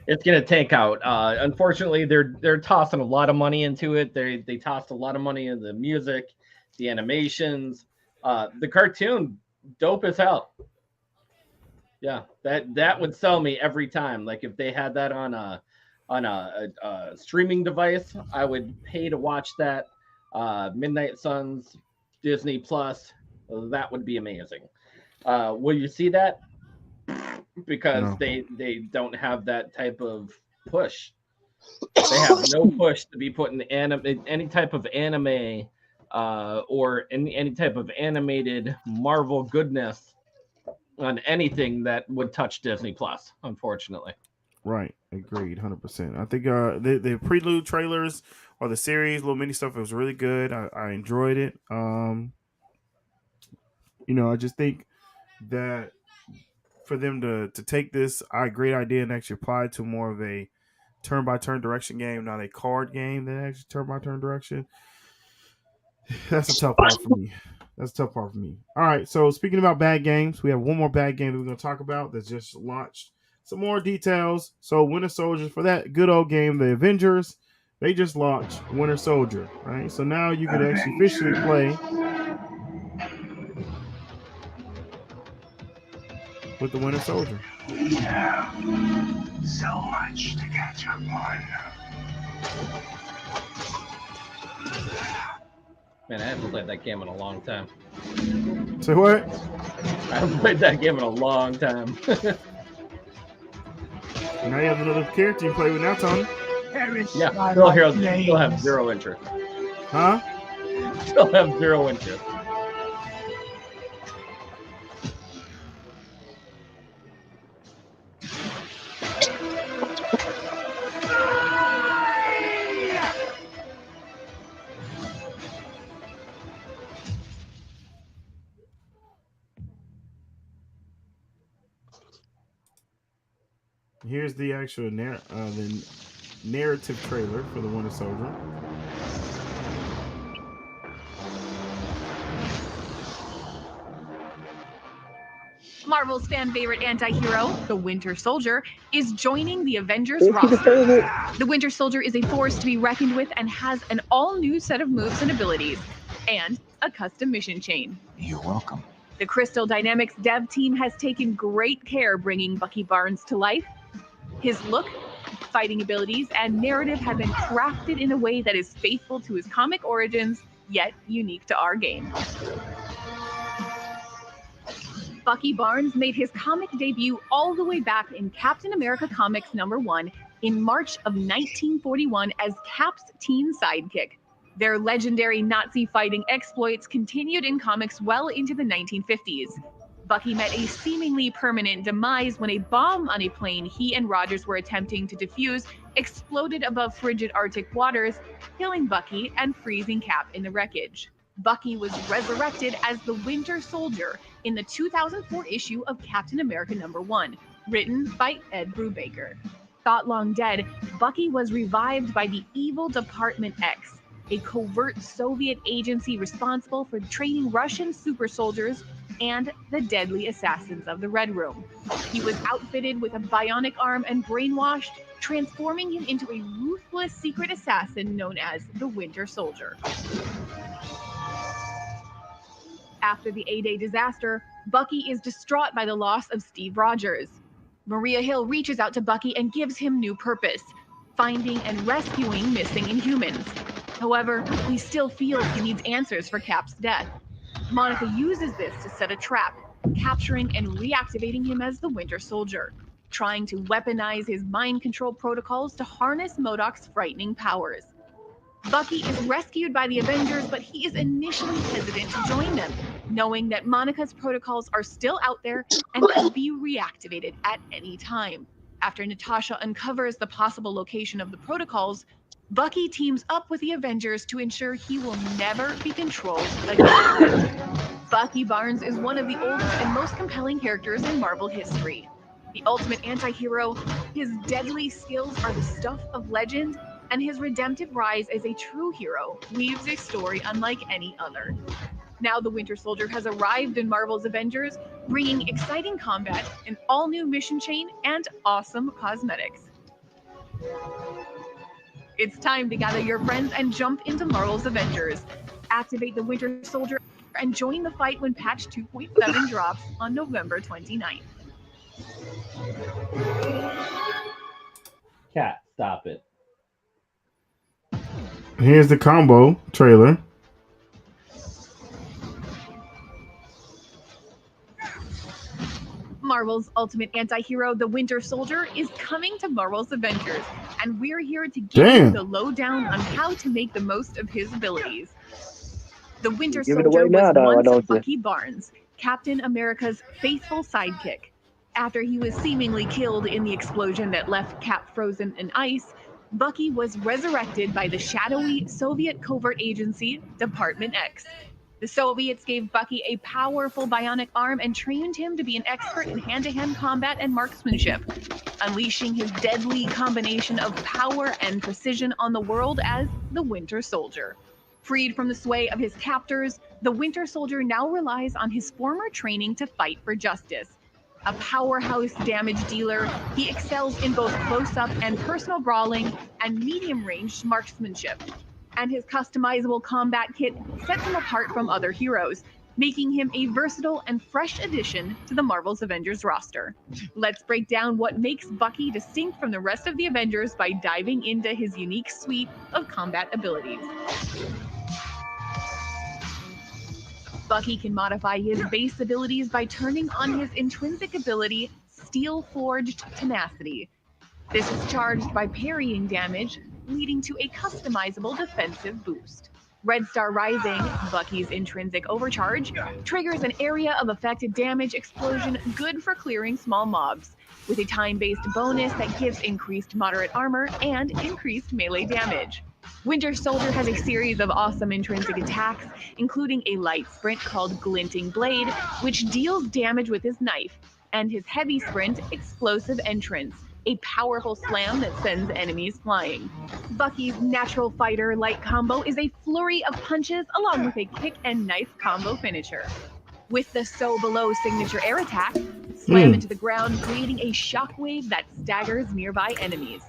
It's gonna tank out. Unfortunately, they're tossing a lot of money into it. They tossed a lot of money into the music, the animations, the cartoon, dope as hell. Yeah, that would sell me every time. Like if they had that on a streaming device, I would pay to watch that. Midnight Suns, Disney Plus, that would be amazing. Will you see that? Because No. they don't have that type of push. They have no push to be putting any type of anime or any type of animated Marvel goodness on anything that would touch Disney Plus, unfortunately. Right. Agreed. 100%. I think the prelude trailers or the series, little mini stuff, it was really good. I enjoyed it. I just think that for them to take this great idea and actually apply it to more of a turn-by-turn direction game, not a card game that actually turn-by-turn direction, that's a tough part for me. All right, so speaking about bad games, we have one more bad game that we're going to talk about that's just launched. Some more details. So Winter Soldier, for that good old game, the Avengers, they just launched Winter Soldier, right? So now you can actually officially play with the Winter Soldier. We have so much to catch up on. Man, I haven't played that game in a long time. Say what? I haven't played that game in a long time. Now you have another character you play with now, Tony. Yeah, still have zero interest. Huh? Still have zero interest. Here's the actual the narrative trailer for the Winter Soldier. Marvel's fan favorite anti-hero, the Winter Soldier, is joining the Avengers roster. The Winter Soldier is a force to be reckoned with and has an all-new set of moves and abilities, and a custom mission chain. You're welcome. The Crystal Dynamics dev team has taken great care bringing Bucky Barnes to life. His look, fighting abilities, and narrative have been crafted in a way that is faithful to his comic origins, yet unique to our game. Bucky Barnes made his comic debut all the way back in Captain America Comics #1 in March of 1941 as Cap's teen sidekick. Their legendary Nazi fighting exploits continued in comics well into the 1950s. Bucky met a seemingly permanent demise when a bomb on a plane he and Rogers were attempting to defuse exploded above frigid Arctic waters, killing Bucky and freezing Cap in the wreckage. Bucky was resurrected as the Winter Soldier in the 2004 issue of Captain America #1, written by Ed Brubaker. Thought long dead, Bucky was revived by the evil Department X, a covert Soviet agency responsible for training Russian super soldiers and the deadly assassins of the Red Room. He was outfitted with a bionic arm and brainwashed, transforming him into a ruthless secret assassin known as the Winter Soldier. After the A-Day disaster, Bucky is distraught by the loss of Steve Rogers. Maria Hill reaches out to Bucky and gives him new purpose, finding and rescuing missing Inhumans. However, he still feels he needs answers for Cap's death. Monica uses this to set a trap, capturing and reactivating him as the Winter Soldier, trying to weaponize his mind control protocols to harness MODOK's frightening powers. Bucky is rescued by the Avengers, but he is initially hesitant to join them, knowing that Monica's protocols are still out there and could be reactivated at any time. After Natasha uncovers the possible location of the protocols, Bucky teams up with the Avengers to ensure he will never be controlled again. Bucky Barnes is one of the oldest and most compelling characters in Marvel history. The ultimate anti-hero, his deadly skills are the stuff of legend, and his redemptive rise as a true hero weaves a story unlike any other. Now the Winter Soldier has arrived in Marvel's Avengers, bringing exciting combat, an all-new mission chain, and awesome cosmetics. It's time to gather your friends and jump into Marvel's Avengers. Activate the Winter Soldier and join the fight when patch 2.7 drops on November 29th. Cat, stop it. Here's the combo trailer. Marvel's ultimate anti-hero, the Winter Soldier, is coming to Marvel's Avengers, and we're here to give you the lowdown on how to make the most of his abilities. The Winter Soldier was once Bucky Barnes, Captain America's faithful sidekick. After he was seemingly killed in the explosion that left Cap frozen in ice, Bucky was resurrected by the shadowy Soviet covert agency, Department X. The Soviets gave Bucky a powerful bionic arm and trained him to be an expert in hand-to-hand combat and marksmanship, unleashing his deadly combination of power and precision on the world as the Winter Soldier. Freed from the sway of his captors, the Winter Soldier now relies on his former training to fight for justice. A powerhouse damage dealer, he excels in both close-up and personal brawling and medium-range marksmanship. And his customizable combat kit sets him apart from other heroes, making him a versatile and fresh addition to the Marvel's Avengers roster. Let's break down what makes Bucky distinct from the rest of the Avengers by diving into his unique suite of combat abilities. Bucky can modify his base abilities by turning on his intrinsic ability, Steel-Forged Tenacity. This is charged by parrying damage, leading to a customizable defensive boost. Red Star Rising, Bucky's intrinsic overcharge, triggers an area of affected damage explosion good for clearing small mobs, with a time-based bonus that gives increased moderate armor and increased melee damage. Winter Soldier has a series of awesome intrinsic attacks, including a light sprint called Glinting Blade, which deals damage with his knife, and his heavy sprint, Explosive Entrance, a powerful slam that sends enemies flying. Bucky's natural fighter light combo is a flurry of punches along with a kick and knife combo finisher. With the So Below signature air attack, slam into the ground, creating a shockwave that staggers nearby enemies.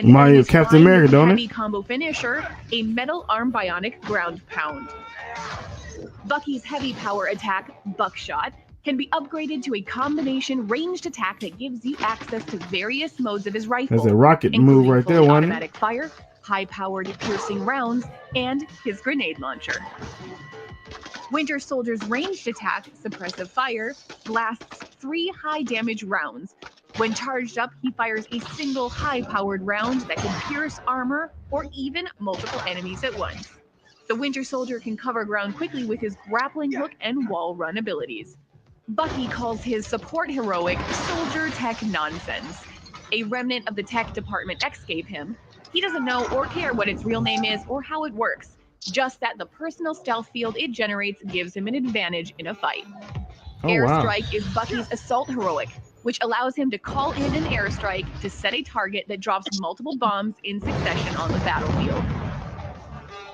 Mario Captain America, don't heavy it? Combo finisher, a metal arm bionic ground pound. Bucky's heavy power attack, Buckshot, can be upgraded to a combination ranged attack that gives you access to various modes of his rifle. That's a rocket move right there, fully wasn't it? automatic fire, high-powered piercing rounds, and his grenade launcher. Winter Soldier's ranged attack, Suppressive Fire, blasts 3 high-damage rounds. When charged up, he fires a single high-powered round that can pierce armor or even multiple enemies at once. The Winter Soldier can cover ground quickly with his grappling hook and wall run abilities. Bucky calls his support heroic Soldier Tech Nonsense, a remnant of the tech Department X gave him. He doesn't know or care what its real name is or how it works, just that the personal stealth field it generates gives him an advantage in a fight. Airstrike is Bucky's assault heroic, which allows him to call in an airstrike to set a target that drops multiple bombs in succession on the battlefield.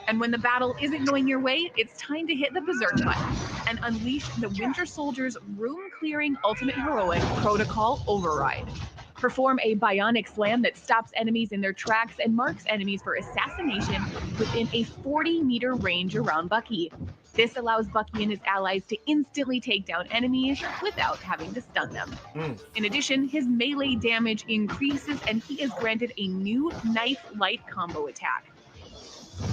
And when the battle isn't going your way, it's time to hit the berserk button and unleash the Winter Soldier's room-clearing ultimate heroic Protocol Override. Perform a bionic slam that stops enemies in their tracks and marks enemies for assassination within a 40-meter range around Bucky. This allows Bucky and his allies to instantly take down enemies without having to stun them. In addition, his melee damage increases and he is granted a new knife light combo attack.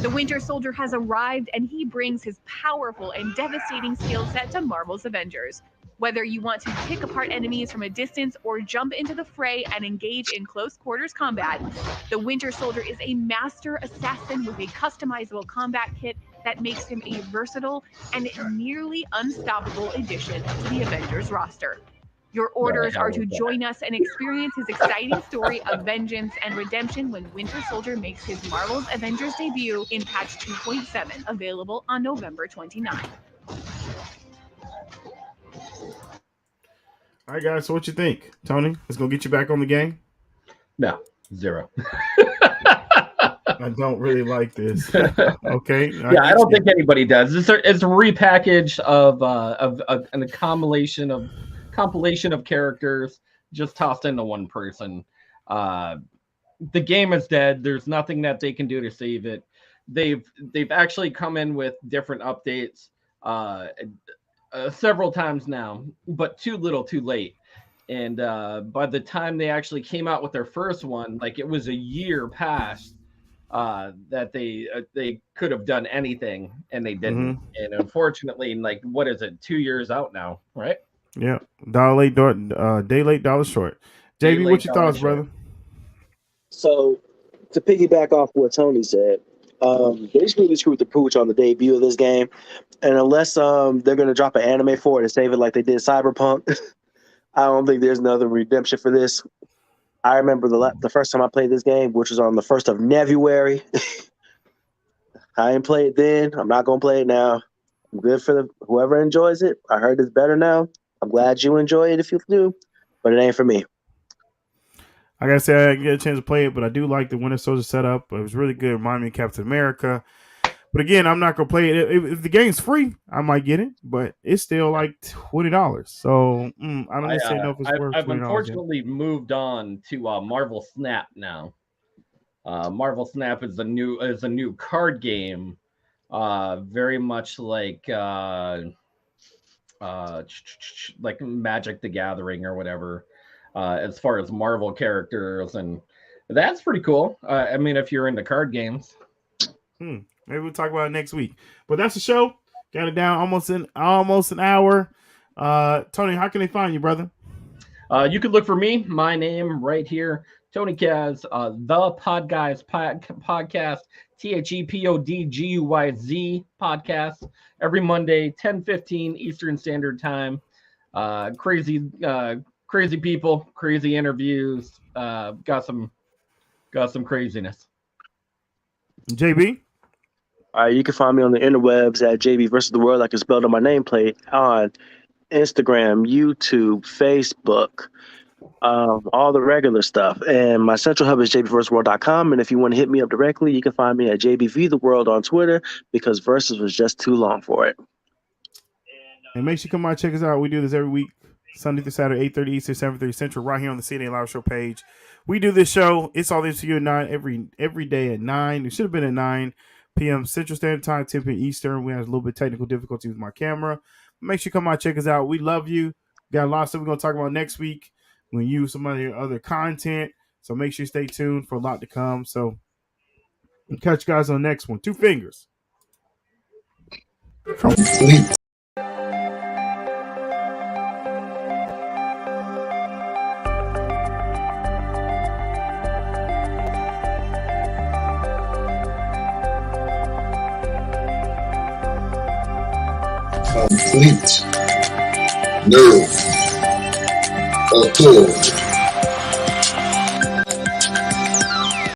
The Winter Soldier has arrived, and he brings his powerful and devastating skill set to Marvel's Avengers. Whether you want to pick apart enemies from a distance or jump into the fray and engage in close quarters combat, the Winter Soldier is a master assassin with a customizable combat kit that makes him a versatile and nearly unstoppable addition to the Avengers roster. Your orders are to join us and experience his exciting story of vengeance and redemption when Winter Soldier makes his Marvel's Avengers debut in patch 2.7, available on November 29th. All right, guys. So what you think, Tony? It's gonna get you back on the game? No, 0. I don't really like this. Okay. Yeah, I don't think anybody does. It's a repackage of a compilation of characters just tossed into one person. The game is dead. There's nothing that they can do to save it. They've actually come in with different updates several times now, but too little, too late. And by the time they actually came out with their first one, like it was a year past that they could have done anything, and they didn't. And unfortunately, like, what is it? 2 years out now, right? Yeah, day late, dollar short. JB, what's your thoughts, brother? So, to piggyback off what Tony said, they just really screwed the pooch on the debut of this game. And unless they're going to drop an anime for it and save it like they did Cyberpunk, I don't think there's another redemption for this. I remember the first time I played this game, which was on the 1st of February. I didn't play it then. I'm not going to play it now. I'm good for whoever enjoys it. I heard it's better now. I'm glad you enjoy it if you do, but it ain't for me. I gotta say, I didn't get a chance to play it, but I do like the Winter Soldier setup. It was really good. Remind me of Captain America. But again, I'm not gonna play it. If the game's free, I might get it, but it's still like $20. So I don't necessarily know if it's worth $20. I've unfortunately moved on to Marvel Snap now. Marvel Snap is a new card game, very much like Magic the Gathering or whatever, as far as Marvel characters, and that's pretty cool. I mean, if you're into card games. Maybe we'll talk about it next week. But that's the show. Got it down almost an hour. Tony, how can they find you, brother? You can look for me, my name right here, Tony Kaz, the Pod Guys podcast, THEPODGUYZ podcast, every Monday, 10:15 Eastern Standard Time. Crazy people, crazy interviews. Got some craziness. JB? You can find me on the interwebs at JB versus the World, like it's spelled on my nameplate, on Instagram, YouTube, Facebook, all the regular stuff. And my central hub is jbversustheworld.com. And if you want to hit me up directly, you can find me at JBVTheWorld on Twitter, because Versus was just too long for it. And make sure you come out and check us out. We do this every week, Sunday through Saturday, 8:30 Eastern, 7:30 Central, right here on the CNA Live Show page. We do this show. It's all this to you at 9 every day at 9. It should have been at 9 p.m. Central Standard Time, 10 p.m. Eastern. We had a little bit of technical difficulty with my camera. Make sure you come out and check us out. We love you. Got a lot of stuff we're going to talk about next week. We're going to use some of your other content. So make sure you stay tuned for a lot to come. So we'll catch you guys on the next one. 2 fingers. Complete. Complete. Nerve. Authority.